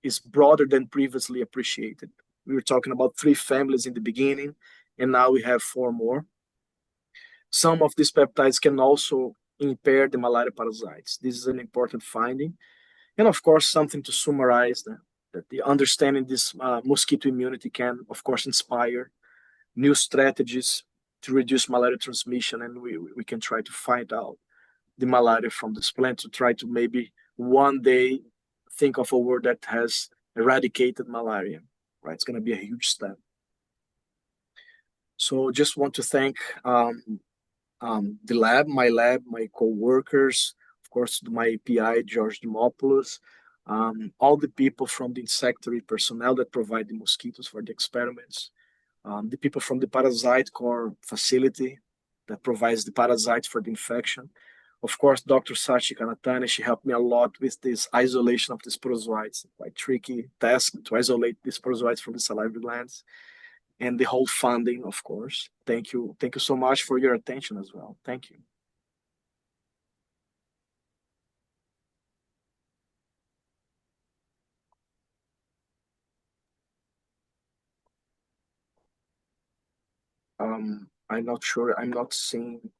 is broader than previously appreciated. We were talking about 3 families in the beginning, and now we have 4 more. Some of these peptides can also impair the malaria parasites. This is an important finding. And of course, something to summarize that the understanding this mosquito immunity can, of course, inspire new strategies to reduce malaria transmission, and we can try to find out the malaria from this plant to try to maybe one day think of a world that has eradicated malaria, right? It's going to be a huge step. So just want to thank the lab, my co-workers, of course, my PI, George Dimopoulos, all the people from the insectary personnel that provide the mosquitoes for the experiments, the people from the parasite core facility that provides the parasites for the infection. Of course, Dr. Sachi Kanatani, she helped me a lot with this isolation of the sporozoites, quite tricky task to isolate the sporozoites from the salivary glands, and the whole funding, of course. Thank you. Thank you so much for your attention as well. Thank you. I'm not sure. I'm not seeing.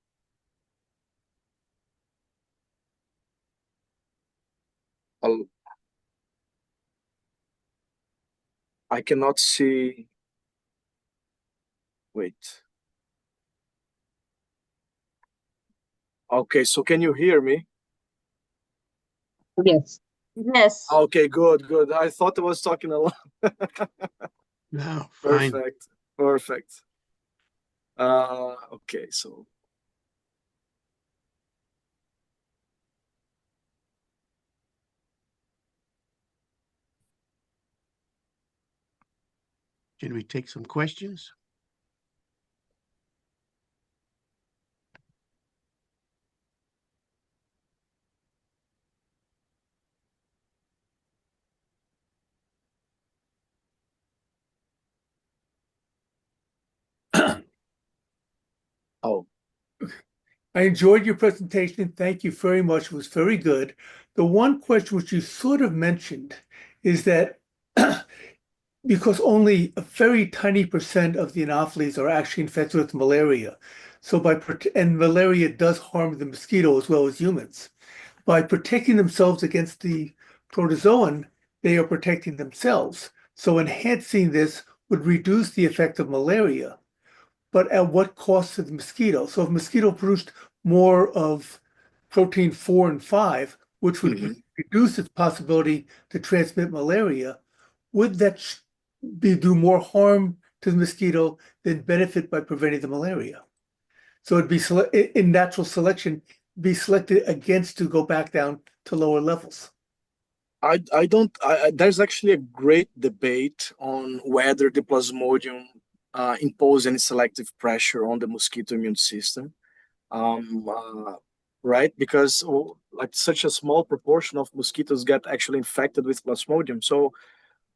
I cannot see. Wait. Okay, so can you hear me? Yes. Yes. Okay, good, good. I thought I was talking a lot. No, fine. Perfect, perfect. Okay, so Can we take some questions? oh, I enjoyed your presentation. Thank you very much. It was very good. The one question which you sort of mentioned is that because only a very tiny percent of the Anopheles are actually infected with malaria. So and malaria does harm the mosquito as well as humans. By protecting themselves against the protozoan, they are protecting themselves. So enhancing this would reduce the effect of malaria, but at what cost to the mosquito? So if mosquito produced more of protein 4 and 5, which would reduce its possibility to transmit malaria, would that do more harm to the mosquito than benefit by preventing the malaria? So it'd be in natural selection, be selected against to go back down to lower levels. I don't. There's actually a great debate on whether the Plasmodium impose any selective pressure on the mosquito immune system. Um, uh, right? Because like such a small proportion of mosquitoes get actually infected with Plasmodium. So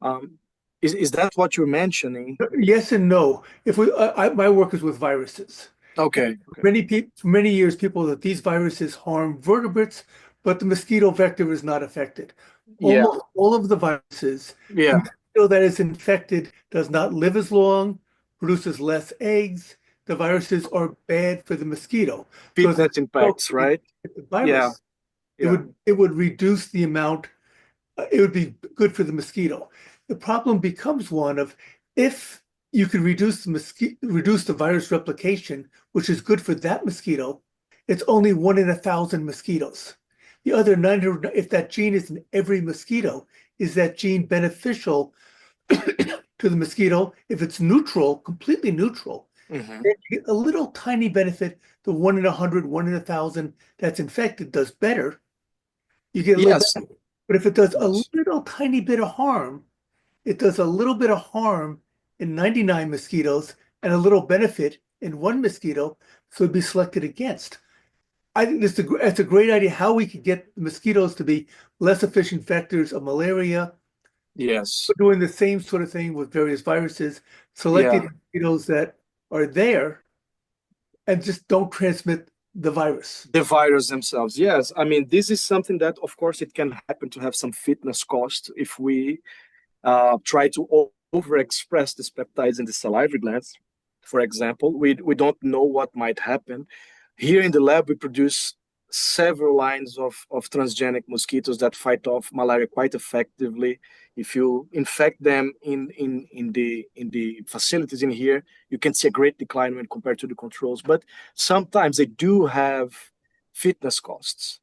um, is that what you're mentioning? Yes and no. If my work is with viruses. Okay. For many years, people that these viruses harm vertebrates, but the mosquito vector is not affected. Yeah. Almost all of the viruses, the Yeah. mosquito that is infected does not live as long, produces less eggs. The viruses are bad for the mosquito. So Fitness impacts, right? the Yeah. virus, Yeah. it would reduce the amount. It would be good for the mosquito. The problem becomes one of if you can reduce the virus replication, which is good for that mosquito, it's only 1 in 1,000 mosquitoes. The other 900, if that gene is in every mosquito, is that gene beneficial to the mosquito? If it's neutral, completely neutral, Mm-hmm. then you get a little tiny benefit. The 1 in 100, 1 in 1,000 that's infected does better. You get a little Yes. benefit. But if it does a Yes. little tiny bit of harm, it does a little bit of harm in 99 mosquitoes and a little benefit in one mosquito, so it'd be selected against. I think it's a great idea how we could get mosquitoes to be less efficient vectors of malaria. Yes. We're doing the same sort of thing with various viruses, selecting Yeah. mosquitoes that are there and just don't transmit the virus. The virus themselves. Yes. I mean, this is something that, of course, it can happen to have some fitness cost if we try to overexpress these peptides in the salivary glands. For example, we don't know what might happen. Here in the lab, we produce several lines of transgenic mosquitoes that fight off malaria quite effectively. If you infect them in the facilities in here, you can see a great decline when compared to the controls. But sometimes they do have fitness costs.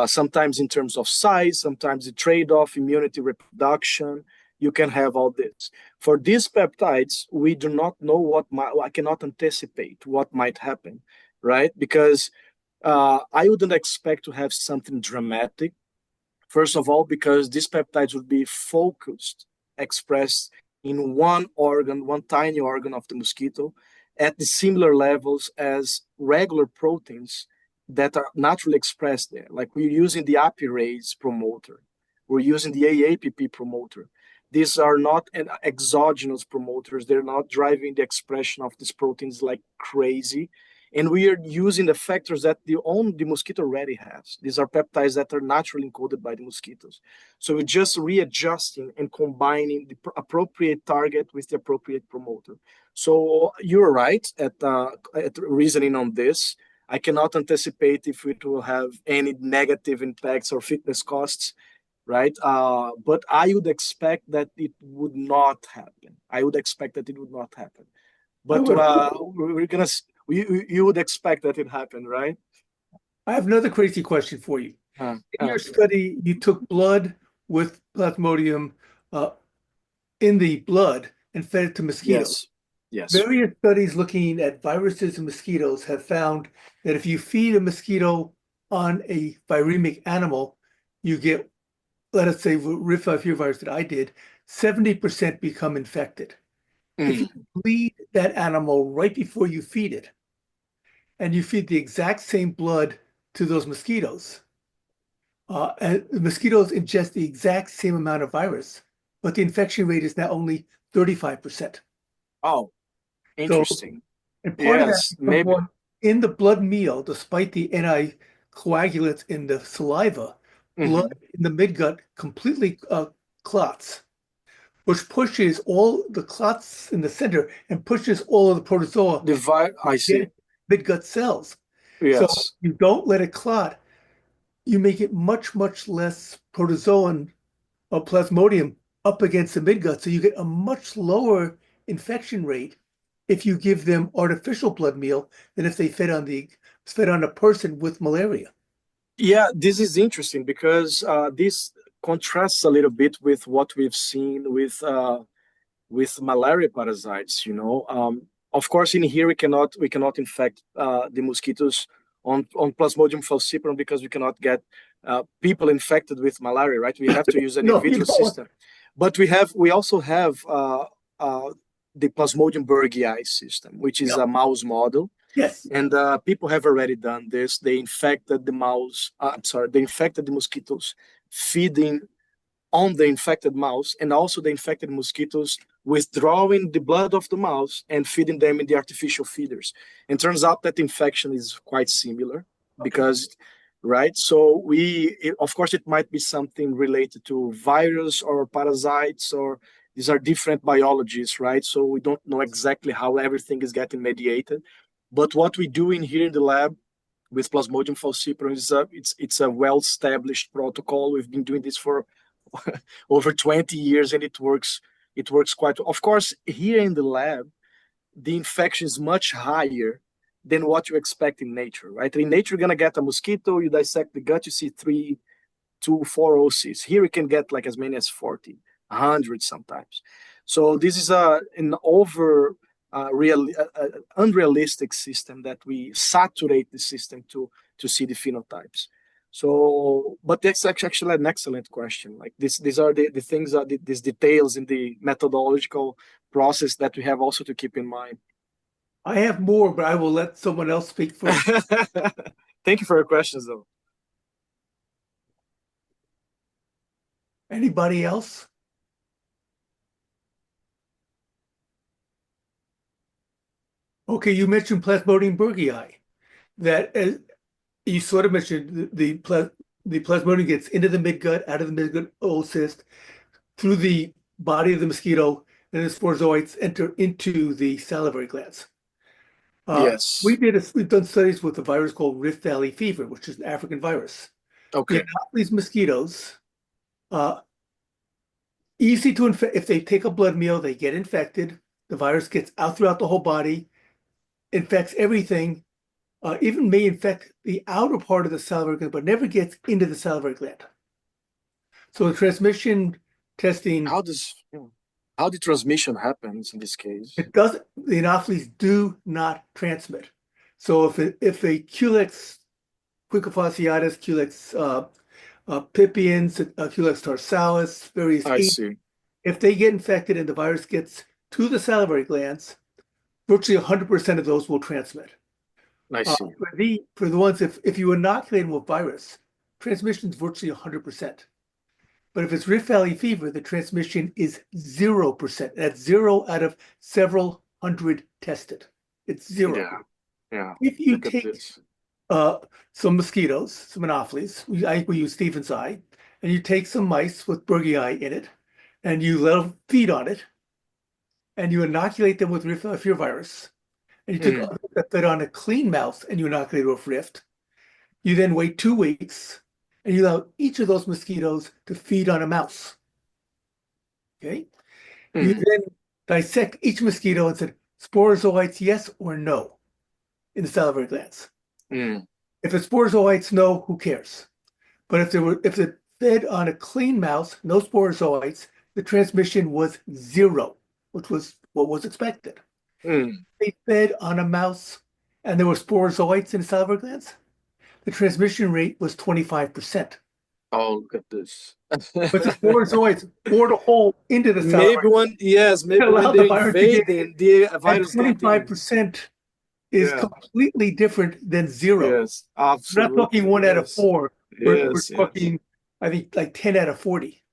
Sometimes in terms of size, sometimes the trade-off, immunity, reproduction, you can have all this. For these peptides, we do not know I cannot anticipate what might happen, right? Because I wouldn't expect to have something dramatic. First of all, because these peptides would be focused, expressed in one organ, one tiny organ of the mosquito, at the similar levels as regular proteins that are naturally expressed there. Like we're using the apirase promoter, we're using the AAPP promoter. These are not exogenous promoters. They're not driving the expression of these proteins like crazy. And we are using the effectors that the mosquito already has. These are peptides that are naturally encoded by the mosquitoes. So we're just readjusting and combining the appropriate target with the appropriate promoter. So you're right at reasoning on this. I cannot anticipate if it will have any negative impacts or fitness costs, right? But I would expect that it would not happen. I would expect that it would not happen. But we're gonna you would expect that it happened, right? I have another crazy question for you. In your Okay. study, you took blood with Plasmodium in the blood and fed it to mosquitoes. Yes. Various studies looking at viruses and mosquitoes have found that if you feed a mosquito on a viremic animal, you get, let us say, Rift virus that I did, 70% become infected. If you bleed that animal right before you feed it, and you feed the exact same blood to those mosquitoes, and the mosquitoes ingest the exact same amount of virus, but the infection rate is now only 35%. Oh, So, interesting. and part of that Yes, comes maybe. from in the blood meal, despite the anticoagulants in the saliva, blood in the midgut completely clots, which pushes all the clots in the center and pushes all of the protozoa I see. midgut cells. So Yes. you don't let it clot. You make it much, much less protozoan or plasmodium up against the midgut. So you get a much lower infection rate if you give them artificial blood meal than if they fed on a person with malaria. Yeah, this is interesting because this contrasts a little bit with what we've seen with malaria parasites. Of course, in here we cannot infect the mosquitoes on Plasmodium falciparum because we cannot get people infected with malaria, right? We have to use an in No, you vitro don't. system, but we also have the Plasmodium burgii system, which is Yeah. a mouse model. Yes. And people have already done this. They infected the mouse. They infected the mosquitoes, feeding on the infected mouse, and also the infected mosquitoes withdrawing the blood of the mouse and feeding them in the artificial feeders. And turns out that the infection is quite similar because, right? So of course, it might be something related to virus or parasites, or these are different biologies, right? So we don't know exactly how everything is getting mediated. But what we do in here in the lab with Plasmodium falciparum is it's a well-established protocol. We've been doing this for over 20 years, and it works quite well. Of course, here in the lab, the infection is much higher than what you expect in nature, right? In nature, you're gonna get a mosquito, you dissect the gut, you see 3 to 4 OCs. Here we can get like as many as 40, 100 sometimes. So this is an unrealistic system that we saturate the system to see the phenotypes. So, but that's actually an excellent question. Like these are the things these details in the methodological process that we have also to keep in mind. I have more, but I will let someone else speak first. Thank you for your questions, though. Anybody else? Okay, you mentioned Plasmodium burgii. That you sort of mentioned the Plasmodium gets into the midgut, out of the midgut oocyst, through the body of the mosquito, and the sporozoites enter into the salivary glands. Yes. We've done studies with a virus called Rift Valley fever, which is an African virus. Okay. These mosquitoes, easy to infect. If they take a blood meal, they get infected. The virus gets out throughout the whole body, infects everything, even may infect the outer part of the salivary gland, but never gets into the salivary gland. So the transmission testing. How the transmission happens in this case? It doesn't. The Anopheles do not transmit. So if a Culex quickofasciatus, Culex pipiens, Culex tarsalis, various I see. if they get infected and the virus gets to the salivary glands, virtually 100% of those will transmit. I see. For the ones, if you inoculate them with virus, transmission is virtually 100%. But if it's Rift Valley fever, the transmission is 0%. That's 0 out of several hundred tested. It's 0. Yeah. If you Look at take this. some mosquitoes, some Anopheles, we use Stephen's eye, and you take some mice with burgii in it, and you let them feed on it, and you inoculate them with Rift Valley fever virus, and you took that on a clean mouse and you inoculate it with Rift. You then wait 2 weeks, and you allow each of those mosquitoes to feed on a mouse. Okay? You then dissect each mosquito and said, sporozoites, yes or no, in the salivary glands. If it's sporozoites, no, who cares? But if the fed on a clean mouse, no sporozoites, the transmission was 0, which was what was expected. They fed on a mouse and there were sporozoites in the salivary glands, the transmission rate was 25%. Oh, look at this. But the sporozoites bored a hole into the salivary Maybe and when allowed the they're virus to get in. invading, the And virus get in. 25% is Yeah. completely different than 0. Yes, We're not talking absolutely. 1 out of Yes. 4. We're Yes, yes. talking, I think, like 10 out of 40.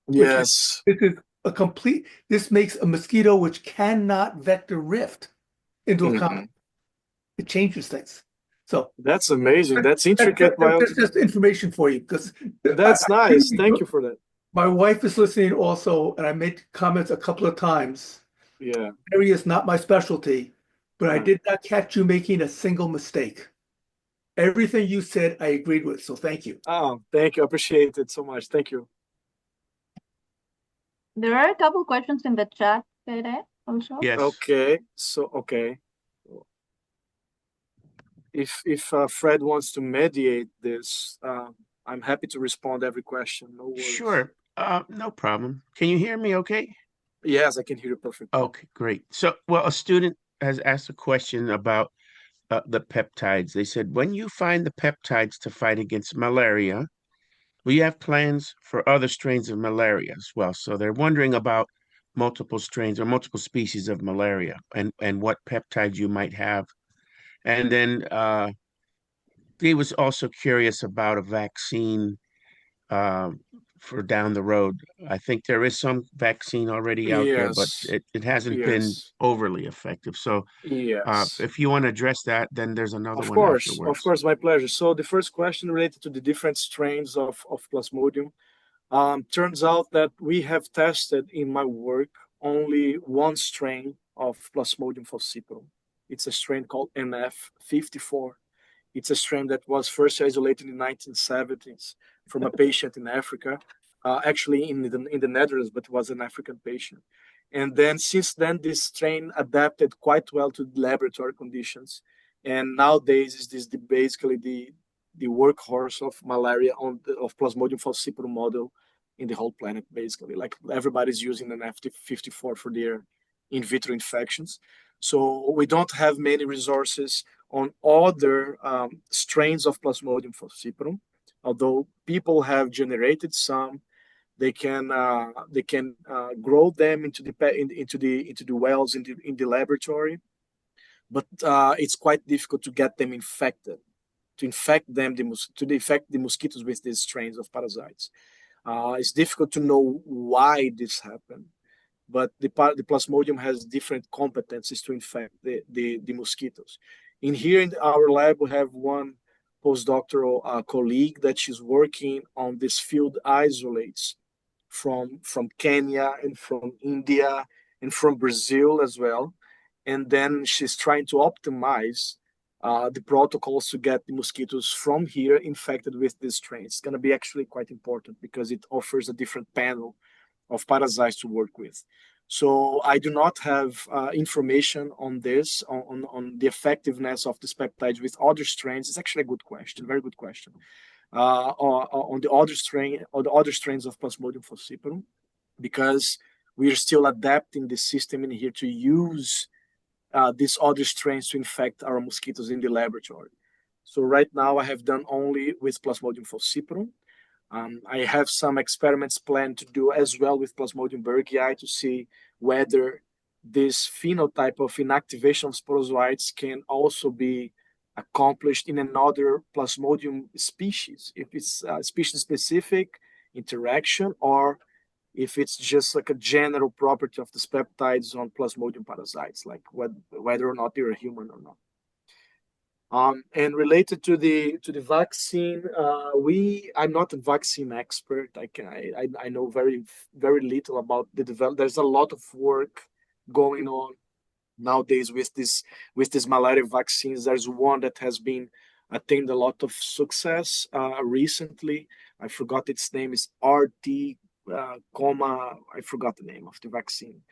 Yes. This is a complete, this makes a mosquito which cannot vector rift into a common. It changes things. So That's amazing. That's intricate that's just information for you because that's nice. Thank you for that. my wife is listening also, and I made comments a couple of times. Yeah. Malaria is not my specialty, but I did not catch you making a single mistake. Everything you said, I agreed with. So thank you. Oh, thank you. I appreciate it so much. Thank you. There are a couple questions in the chat, Cairé, also. Yes. Okay. If Fred wants to mediate this, I'm happy to respond to every question. No worries. Sure. No problem. Can you hear me okay? Yes, I can hear you perfectly. Okay, great. So, well, a student has asked a question about the peptides. They said, when you find the peptides to fight against malaria, we have plans for other strains of malaria as well. So they're wondering about multiple strains or multiple species of malaria and what peptides you might have. And then he was also curious about a vaccine for down the road. I think there is some vaccine already out there, but it hasn't been overly effective. So if you want to address that, then there's another one afterwards. Of course, my pleasure. So the first question related to the different strains of Plasmodium. Turns out that we have tested in my work only one strain of Plasmodium falciparum. It's a strain called NF54. It's a strain that was first isolated in the 1970s from a patient in Africa, actually in the Netherlands, but it was an African patient. And then since then, this strain adapted quite well to the laboratory conditions. And nowadays, is basically the workhorse of malaria of Plasmodium falciparum model in the whole planet, basically. Like everybody's using an NF54 for their in vitro infections. So we don't have many resources on other strains of Plasmodium falciparum, although people have generated some. They can grow them into the wells in the laboratory, but it's quite difficult to get them infected, to infect the mosquitoes with these strains of parasites. It's difficult to know why this happened, but the Plasmodium has different competencies to infect the mosquitoes. In our lab, we have one postdoctoral colleague that she's working on these field isolates from Kenya and from India and from Brazil as well. And then she's trying to optimize the protocols to get the mosquitoes from here infected with these strains. It's going to be actually quite important because it offers a different panel of parasites to work with. So I do not have information on this, on the effectiveness of this peptide with other strains. It's actually a good question, very good question. On the other strain, or the other strains of Plasmodium falciparum, because we are still adapting the system in here to use these other strains to infect our mosquitoes in the laboratory. So right now I have done only with Plasmodium falciparum. I have some experiments planned to do as well with Plasmodium berghei to see whether this phenotype of inactivation of sporozoites can also be accomplished in another Plasmodium species, if it's a species-specific interaction or if it's just like a general property of these peptides on Plasmodium parasites, like whether or not they're a human or not. And related to the vaccine, I'm not a vaccine expert. I know very little about the development. There's a lot of work going on nowadays with this malaria vaccines. There's one that has been attained a lot of success recently. I forgot its name is RT, I forgot the name of the vaccine.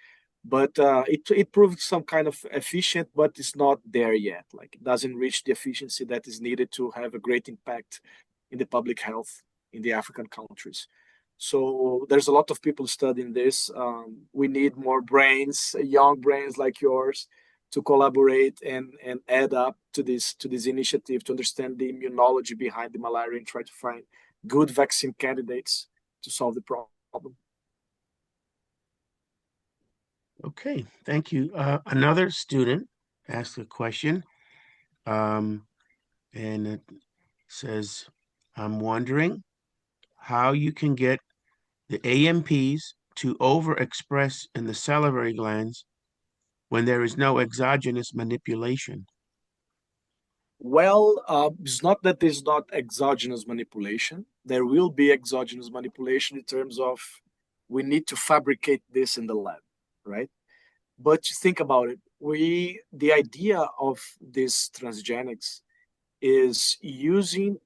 But it proved some kind of efficient, but it's not there yet. Like it doesn't reach the efficiency that is needed to have a great impact in the public health in the African countries. So there's a lot of people studying this. We need more brains, young brains like yours, to collaborate and add up to this initiative to understand the immunology behind the malaria and try to find good vaccine candidates to solve the problem. Okay, thank you. Another student asked a question, and it says, I'm wondering how you can get the AMPs to overexpress in the salivary glands when there is no exogenous manipulation. Well, it's not that there's not exogenous manipulation. There will be exogenous manipulation in terms of we need to fabricate this in the lab, right? But think about it. The idea of this transgenics is using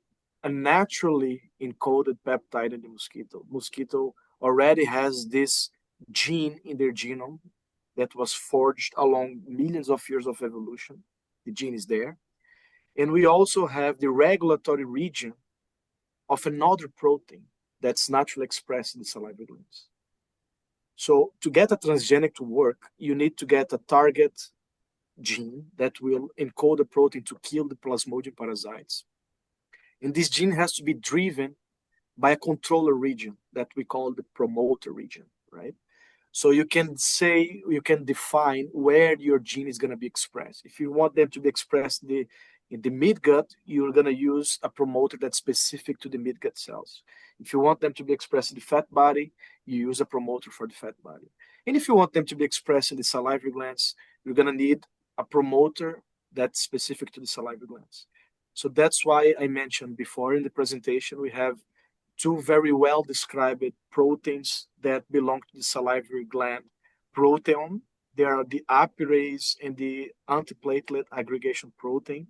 a naturally encoded peptide in the mosquito. Mosquito already has this gene in their genome that was forged along millions of years of evolution. The gene is there. And we also have the regulatory region of another protein that's naturally expressed in the salivary glands. So to get a transgenic to work, you need to get a target gene that will encode a protein to kill the plasmodium parasites. And this gene has to be driven by a controller region that we call the promoter region, right? So you can define where your gene is going to be expressed. If you want them to be expressed in the midgut, you're going to use a promoter that's specific to the midgut cells. If you want them to be expressed in the fat body, you use a promoter for the fat body. And if you want them to be expressed in the salivary glands, you're going to need a promoter that's specific to the salivary glands. So that's why I mentioned before in the presentation, we have two very well described proteins that belong to the salivary gland proteome. They are the apirase and the antiplatelet aggregation protein,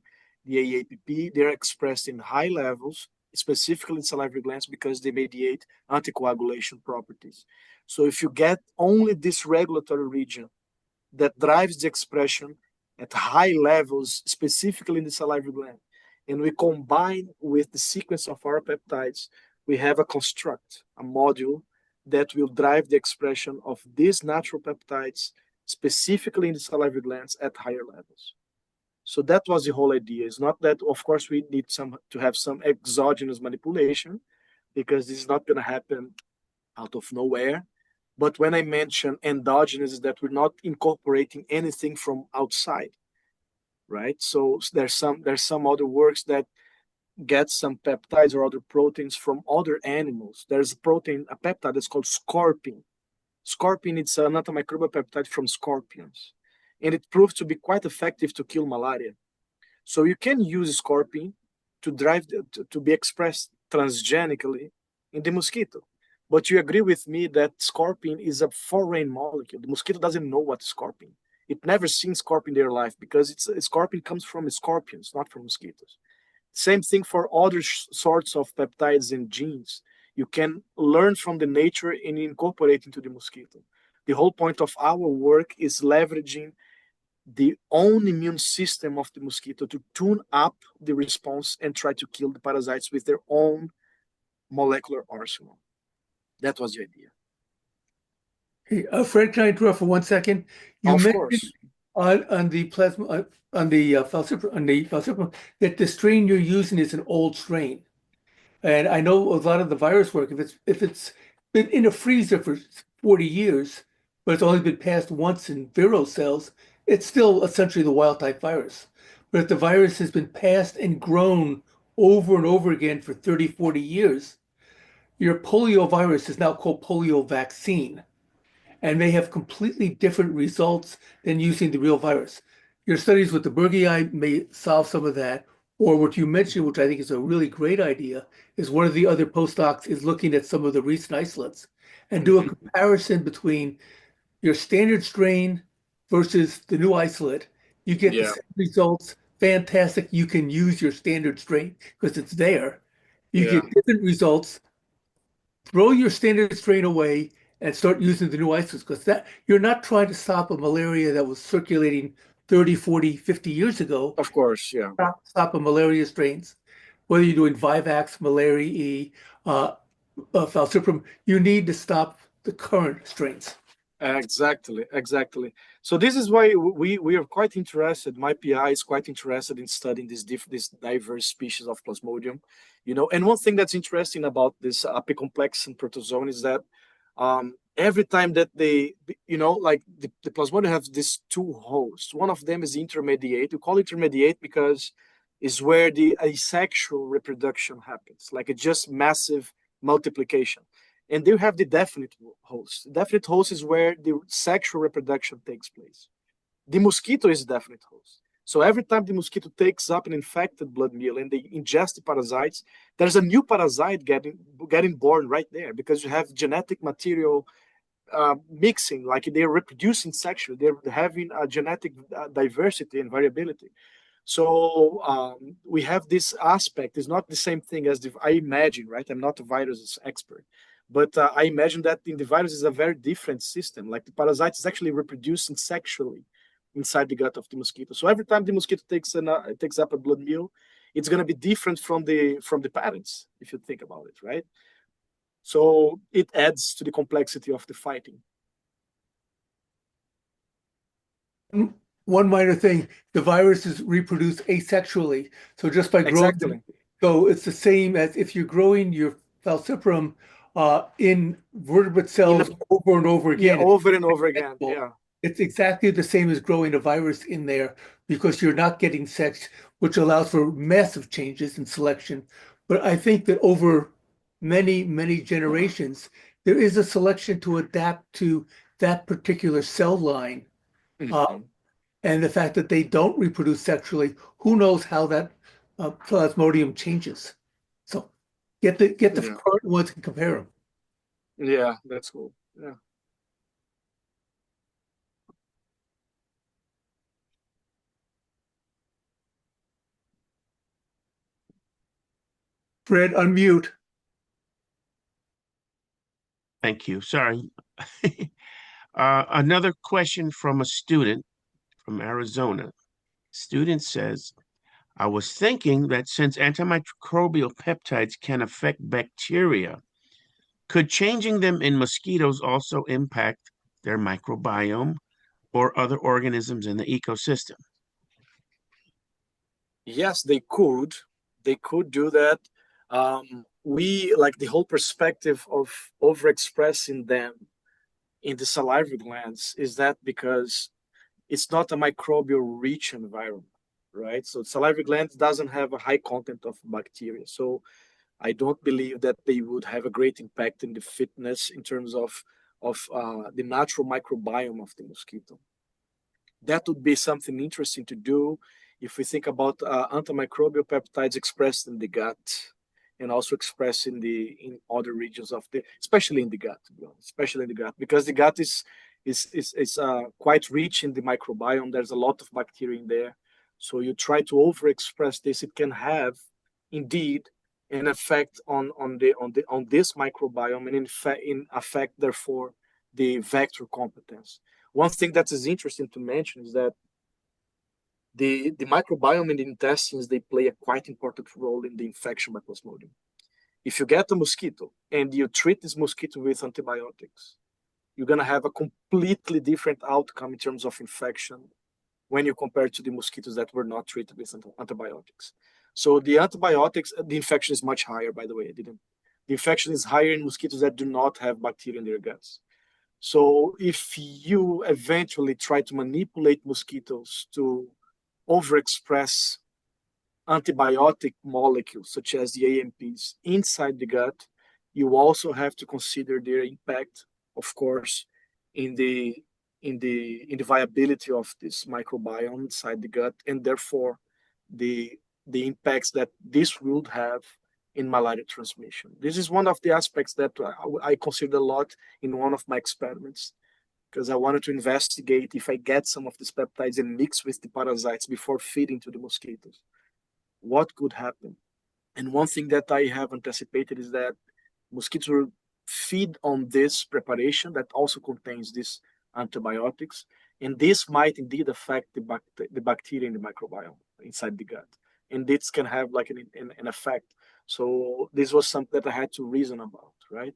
the AAPP. They're expressed in high levels, specifically in salivary glands, because they mediate anticoagulation properties. So if you get only this regulatory region that drives the expression at high levels, specifically in the salivary gland, and we combine with the sequence of our peptides, we have a construct, a module that will drive the expression of these natural peptides specifically in the salivary glands at higher levels. So that was the whole idea. It's not that, of course, we need to have some exogenous manipulation, because this is not going to happen out of nowhere. But when I mention endogenous, is that we're not incorporating anything from outside, right? So there's some other works that get some peptides or other proteins from other animals. There's a peptide that's called scorpion. Scorpion, it's an antimicrobial peptide from scorpions, and it proved to be quite effective to kill malaria. So you can use scorpion to be expressed transgenically in the mosquito. But you agree with me that scorpion is a foreign molecule. The mosquito doesn't know what scorpion. It never seen scorpion in their life, because scorpion comes from scorpions, not from mosquitoes. Same thing for other sorts of peptides and genes. You can learn from the nature and incorporate into the mosquito. The whole point of our work is leveraging the own immune system of the mosquito to tune up the response and try to kill the parasites with their own molecular arsenal. That was the idea. Hey, Fred, can I interrupt for 1 second? You Of mentioned course. on the plasma on the falciparum that the strain you're using is an old strain, and I know a lot of the virus work. If it's been in a freezer for 40 years, but it's only been passed once in viro cells, it's still essentially the wild type virus. But if the virus has been passed and grown over and over again for 30, 40 years, your polio virus is now called polio vaccine, and may have completely different results than using the real virus. Your studies with the Burgii may solve some of that, or what you mentioned, which I think is a really great idea, is one of the other postdocs is looking at some of the recent isolates and do a comparison between your standard strain versus the new isolate. You get the same results, fantastic. You can use your standard strain because it's there. You get different results. Throw your standard strain away and start using the new isolates, because that you're not trying to stop a malaria that was circulating 30, 40, 50 years ago. Of course, yeah. Stop a malaria strains, whether you're doing Vivax, Malaria E, uh, falciparum, you need to stop the current strains. Exactly. So this is why we are quite interested. My PI is quite interested in studying this diverse species of Plasmodium, And one thing that's interesting about this apicomplex and protozoan is that every time that they, like the Plasmodium have these two hosts. One of them is intermediate. We call it intermediate because is where the asexual reproduction happens, like a just massive multiplication. And they have the definite host. The definite host is where the sexual reproduction takes place. The mosquito is the definite host. So every time the mosquito takes up an infected blood meal and they ingest the parasites, there's a new parasite getting born right there because you have genetic material mixing, like they're reproducing sexually, they're having a genetic diversity and variability. So we have this aspect. It's not the same thing as I imagine, right? I'm not a virus expert, but I imagine that in the virus is a very different system. Like the parasite is actually reproducing sexually inside the gut of the mosquito. So every time the mosquito takes up a blood meal, it's going to be different from the parents, if you think about it, right? So it adds to the complexity of the fighting. One minor thing, the viruses reproduce asexually. So just by growing, Exactly. So it's the same as if you're growing your falciparum in vertebrate cells over and over again. Yeah, over and over again. Yeah. It's exactly the same as growing a virus in there because you're not getting sex, which allows for massive changes in selection. But I think that over many, many generations, there is a selection to adapt to that particular cell line. And the fact that they don't reproduce sexually, who knows how that plasmodium changes. So get the current ones and compare them. Yeah, that's cool. Yeah. Fred, unmute. Thank you. Sorry. Another question from a student from Arizona. Student says, I was thinking that since antimicrobial peptides can affect bacteria, could changing them in mosquitoes also impact their microbiome or other organisms in the ecosystem? Yes, they could. They could do that. We like the whole perspective of overexpressing them in the salivary glands is that because it's not a microbial rich environment, right? So salivary gland doesn't have a high content of bacteria. So I don't believe that they would have a great impact in the fitness in terms of the natural microbiome of the mosquito. That would be something interesting to do if we think about antimicrobial peptides expressed in the gut and also expressed in other regions of especially in the gut, to be honest, especially in the gut, because the gut is quite rich in the microbiome. There's a lot of bacteria in there. So you try to overexpress this, it can have indeed an effect on this microbiome and in affect therefore the vector competence. One thing that is interesting to mention is that the microbiome in the intestines, they play a quite important role in the infection by Plasmodium. If you get a mosquito and you treat this mosquito with antibiotics, you're going to have a completely different outcome in terms of infection when you compare to the mosquitoes that were not treated with antibiotics. So the antibiotics, the infection is much higher, by the way. The infection is higher in mosquitoes that do not have bacteria in their guts. So if you eventually try to manipulate mosquitoes to overexpress antibiotic molecules such as the AMPs inside the gut, you also have to consider their impact, of course, in the viability of this microbiome inside the gut, and therefore the impacts that this would have in malaria transmission. This is one of the aspects that I considered a lot in one of my experiments, because I wanted to investigate if I get some of these peptides and mix with the parasites before feeding to the mosquitoes, what could happen. And one thing that I have anticipated is that mosquitoes will feed on this preparation that also contains these antibiotics, and this might indeed affect the bacteria in the microbiome inside the gut, and this can have like an effect So this was something that I had to reason about, right?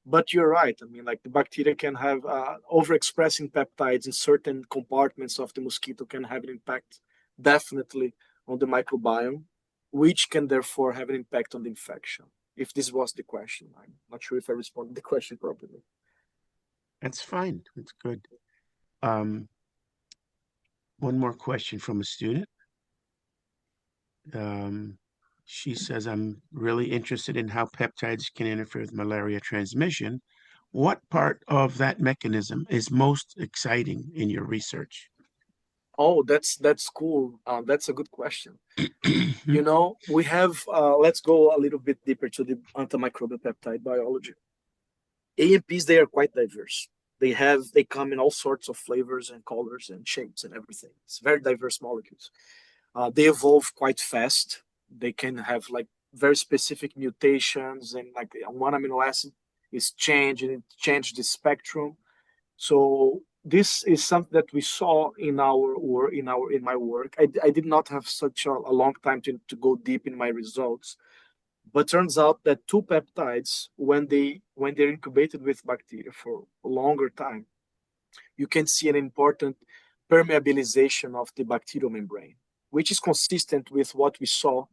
But you're right. I mean, like the bacteria can have overexpressing peptides in certain compartments of the mosquito can have an impact definitely on the microbiome, which can therefore have an impact on the infection. If this was the question, I'm not sure if I responded to the question properly. That's fine. That's good. One more question from a student. She says, I'm really interested in how peptides can interfere with malaria transmission. What part of that mechanism is most exciting in your research? Oh, that's cool. That's a good question. You know, we have, let's go a little bit deeper to the antimicrobial peptide biology. AMPs, they are quite diverse. They come in all sorts of flavors and colors and shapes and everything. It's very diverse molecules. They evolve quite fast. They can have like very specific mutations, and like one amino acid is changed and it changed the spectrum. So this is something that we saw in our work, in my work. I did not have such a long time to go deep in my results, but turns out that two peptides, when they're incubated with bacteria for a longer time, you can see an important permeabilization of the bacterial membrane, which is consistent with what we saw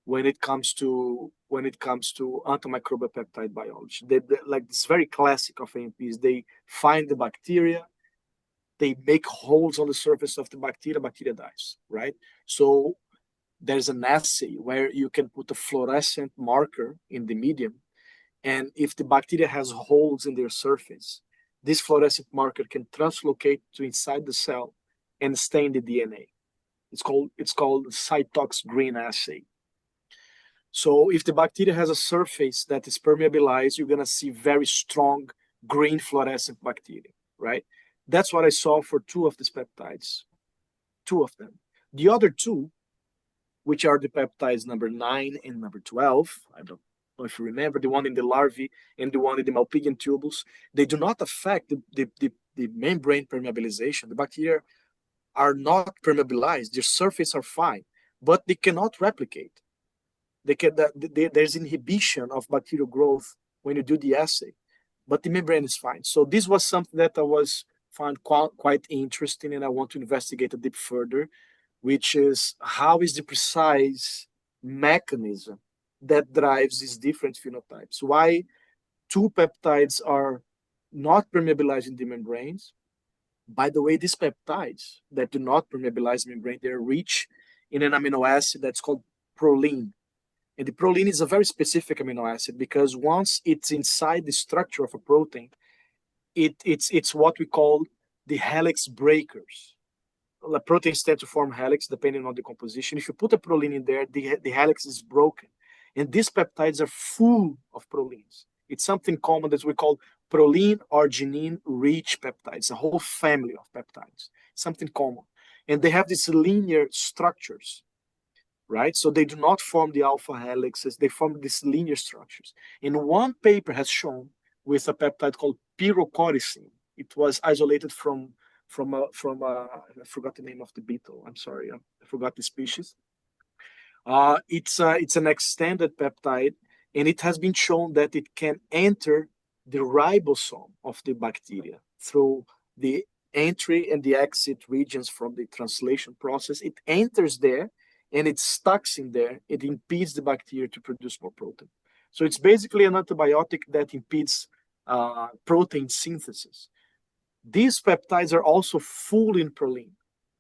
when it comes to antimicrobial peptide biology. Like this very classic of AMPs, they find the bacteria, they make holes on the surface of the bacteria dies, right? So there's an assay where you can put a fluorescent marker in the medium, and if the bacteria has holes in their surface, this fluorescent marker can translocate to inside the cell and stain the DNA. It's called cytox green assay. So if the bacteria has a surface that is permeabilized, you're gonna see very strong green fluorescent bacteria, right? That's what I saw for two of these peptides, two of them. The other two, which are the peptides number 9 and number 12, I don't know if you remember, the one in the larvae and the one in the Malpighian tubules, they do not affect the membrane permeabilization. The bacteria are not permeabilized, their surface are fine, but they cannot replicate. There's inhibition of bacterial growth when you do the assay, but the membrane is fine. So this was something that I was found quite interesting, and I want to investigate a bit further, which is how is the precise mechanism that drives these different phenotypes? Why two peptides are not permeabilizing the membranes? By the way, these peptides that do not permeabilize the membrane, they're rich in an amino acid that's called proline. And the proline is a very specific amino acid because once it's inside the structure of a protein, it's what we call the helix breakers. The proteins tend to form helix depending on the composition. If you put a proline in there, the helix is broken. And these peptides are full of prolines. It's something common that we call proline arginine rich peptides, a whole family of peptides, something common. And they have these linear structures, right? So they do not form the alpha helixes, they form these linear structures. And one paper has shown with a peptide called pyrocoricin. It was isolated from I forgot the name of the beetle. I'm sorry, I forgot the species. It's an extended peptide, and it has been shown that it can enter the ribosome of the bacteria through the entry and the exit regions from the translation process. It enters there and it stucks in there. It impedes the bacteria to produce more protein. So it's basically an antibiotic that impedes protein synthesis. These peptides are also full in proline.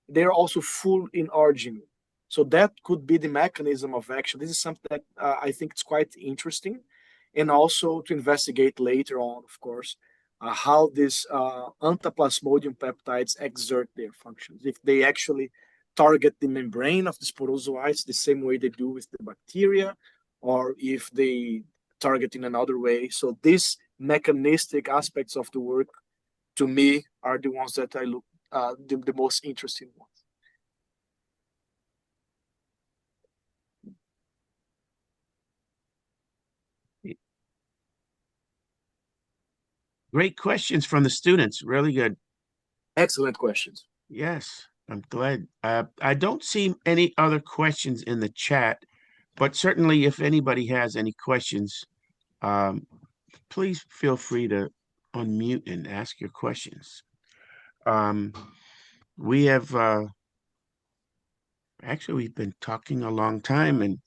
They're also full in arginine. So that could be the mechanism of action. This is something that I think is quite interesting. And also to investigate later on, of course, how these antiplasmodium peptides exert their functions. If they actually target the membrane of the sporozoites the same way they do with the bacteria, or if they target in another way. So these mechanistic aspects of the work, to me, are the ones that I look the most interesting ones. Great questions from the students. Really good. Excellent questions. Yes, I'm glad. I don't see any other questions in the chat. But certainly, if anybody has any questions, please feel free to unmute and ask your questions. We have actually we've been talking a long time, and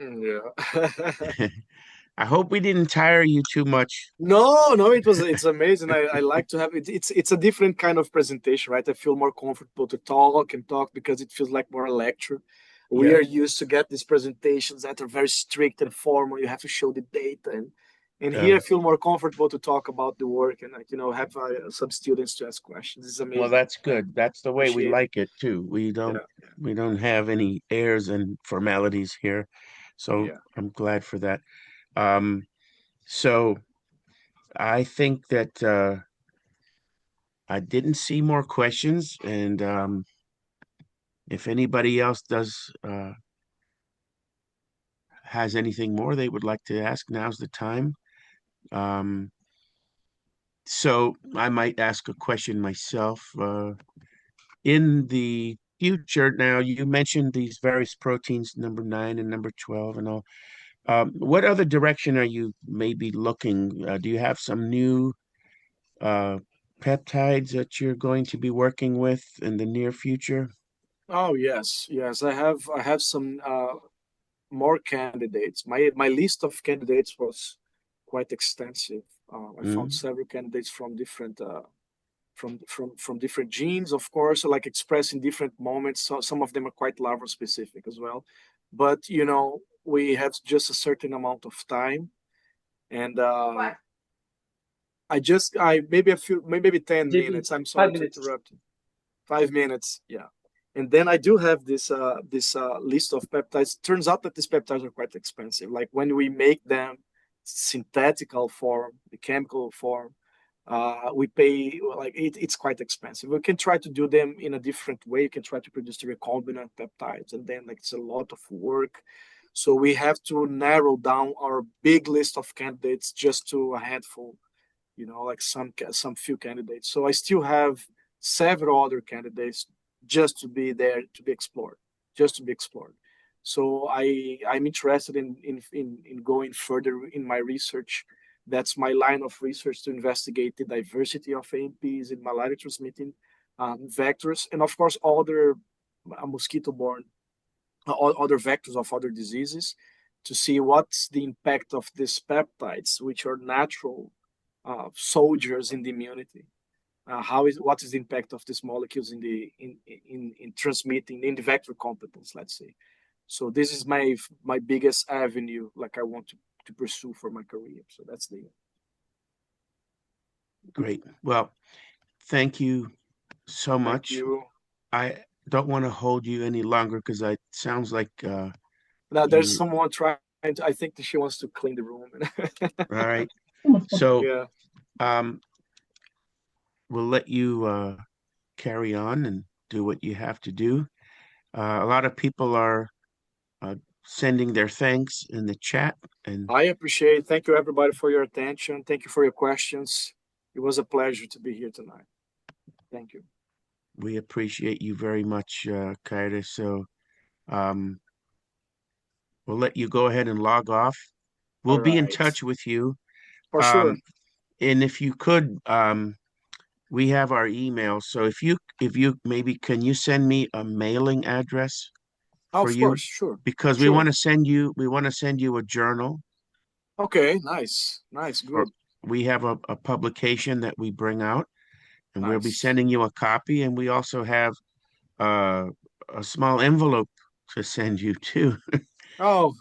Yeah. I hope we didn't tire you too much. No, it's amazing. I like to have it. It's a different kind of presentation, right? I feel more comfortable to talk because it feels like more a lecture. We Yeah. are used to get these presentations that are very strict and formal. You have to show the data, and here I feel more comfortable to talk about the work and have some students to ask questions. It's amazing. Well, that's good. That's the way we Appreciate it. like it too. We don't have any airs and formalities here. So Yeah. I'm glad for that. So I think that I didn't see more questions, and if anybody else has anything more they would like to ask, now's the time. So I might ask a question myself. In the future, now you mentioned these various proteins, number 9 and number 12 and all. What other direction are you maybe looking? Do you have some new peptides that you're going to be working with in the near future? Oh yes. I have some more candidates. My list of candidates was quite extensive. I found Mm. several candidates from different from different genes, of course, like expressed in different moments. So some of them are quite larval specific as well. But we have just a certain amount of time, and I maybe 10 minutes. I'm sorry to interrupt you. 5 minutes, yeah. And then I do have this list of peptides. Turns out that these peptides are quite expensive. Like when we make them synthetical form, the chemical form, we pay like it's quite expensive. We can try to do them in a different way. You can try to produce the recombinant peptides, and then like it's a lot of work. So we have to narrow down our big list of candidates just to a handful, like some few candidates. So I still have several other candidates just to be there to be explored, just to be explored. So I'm interested in going further in my research. That's my line of research, to investigate the diversity of AMPs in malaria transmitting vectors, and of course other mosquito-borne, other vectors of other diseases, to see what's the impact of these peptides, which are natural soldiers in the immunity. What is the impact of these molecules in transmitting in the vector competence, let's say. So this is my biggest avenue, like I want to pursue for my career. So that's the Great. Well, thank you so much. Thank you. I don't want to hold you any longer because it sounds like Now there's you. someone trying to, I think that she wants to clean the room. All right. So Yeah. we'll let you carry on and do what you have to do. A lot of people are sending their thanks in the chat, and I appreciate. Thank you everybody for your attention. Thank you for your questions. It was a pleasure to be here tonight. Thank you. we appreciate you very much, Cairé. So we'll let you go ahead and log off. We'll All be in right. touch with you. For sure. And if you could, we have our email. So if you maybe can you send me a mailing address for Of you? course. Sure. Because we Sure. want to send you a journal. Okay. Nice. Nice. Or Good. we have a publication that we bring out, and we'll be Nice. sending you a copy. And we also have uh, a small envelope to send you too. Oh,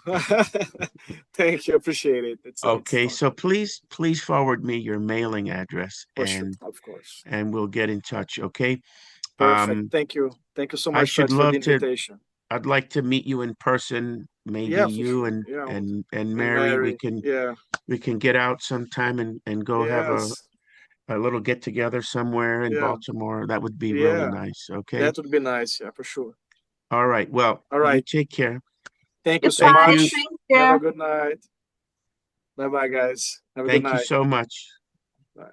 thank you. Appreciate it. It's Okay, so thoughtful. please forward me your mailing address, For sure. Of course. and we'll get in touch. Okay. Perfect. Thank you. Thank you so I much, should Fred, for the love to. invitation. I'd like to meet you in person. Maybe Yeah, for you sure. and Yeah. and And Mary. Mary. Yeah. We can get out sometime and go have Yes. a little get together somewhere in Yeah. Baltimore. That would be really Yeah. nice. Okay. That would be nice. Yeah, for sure. All right. Well, All you right. take care. Thank you so Thank Goodbye. you. much. Thank Have a you. good night. Bye bye, guys. Have a good Thank you night. so much. Bye.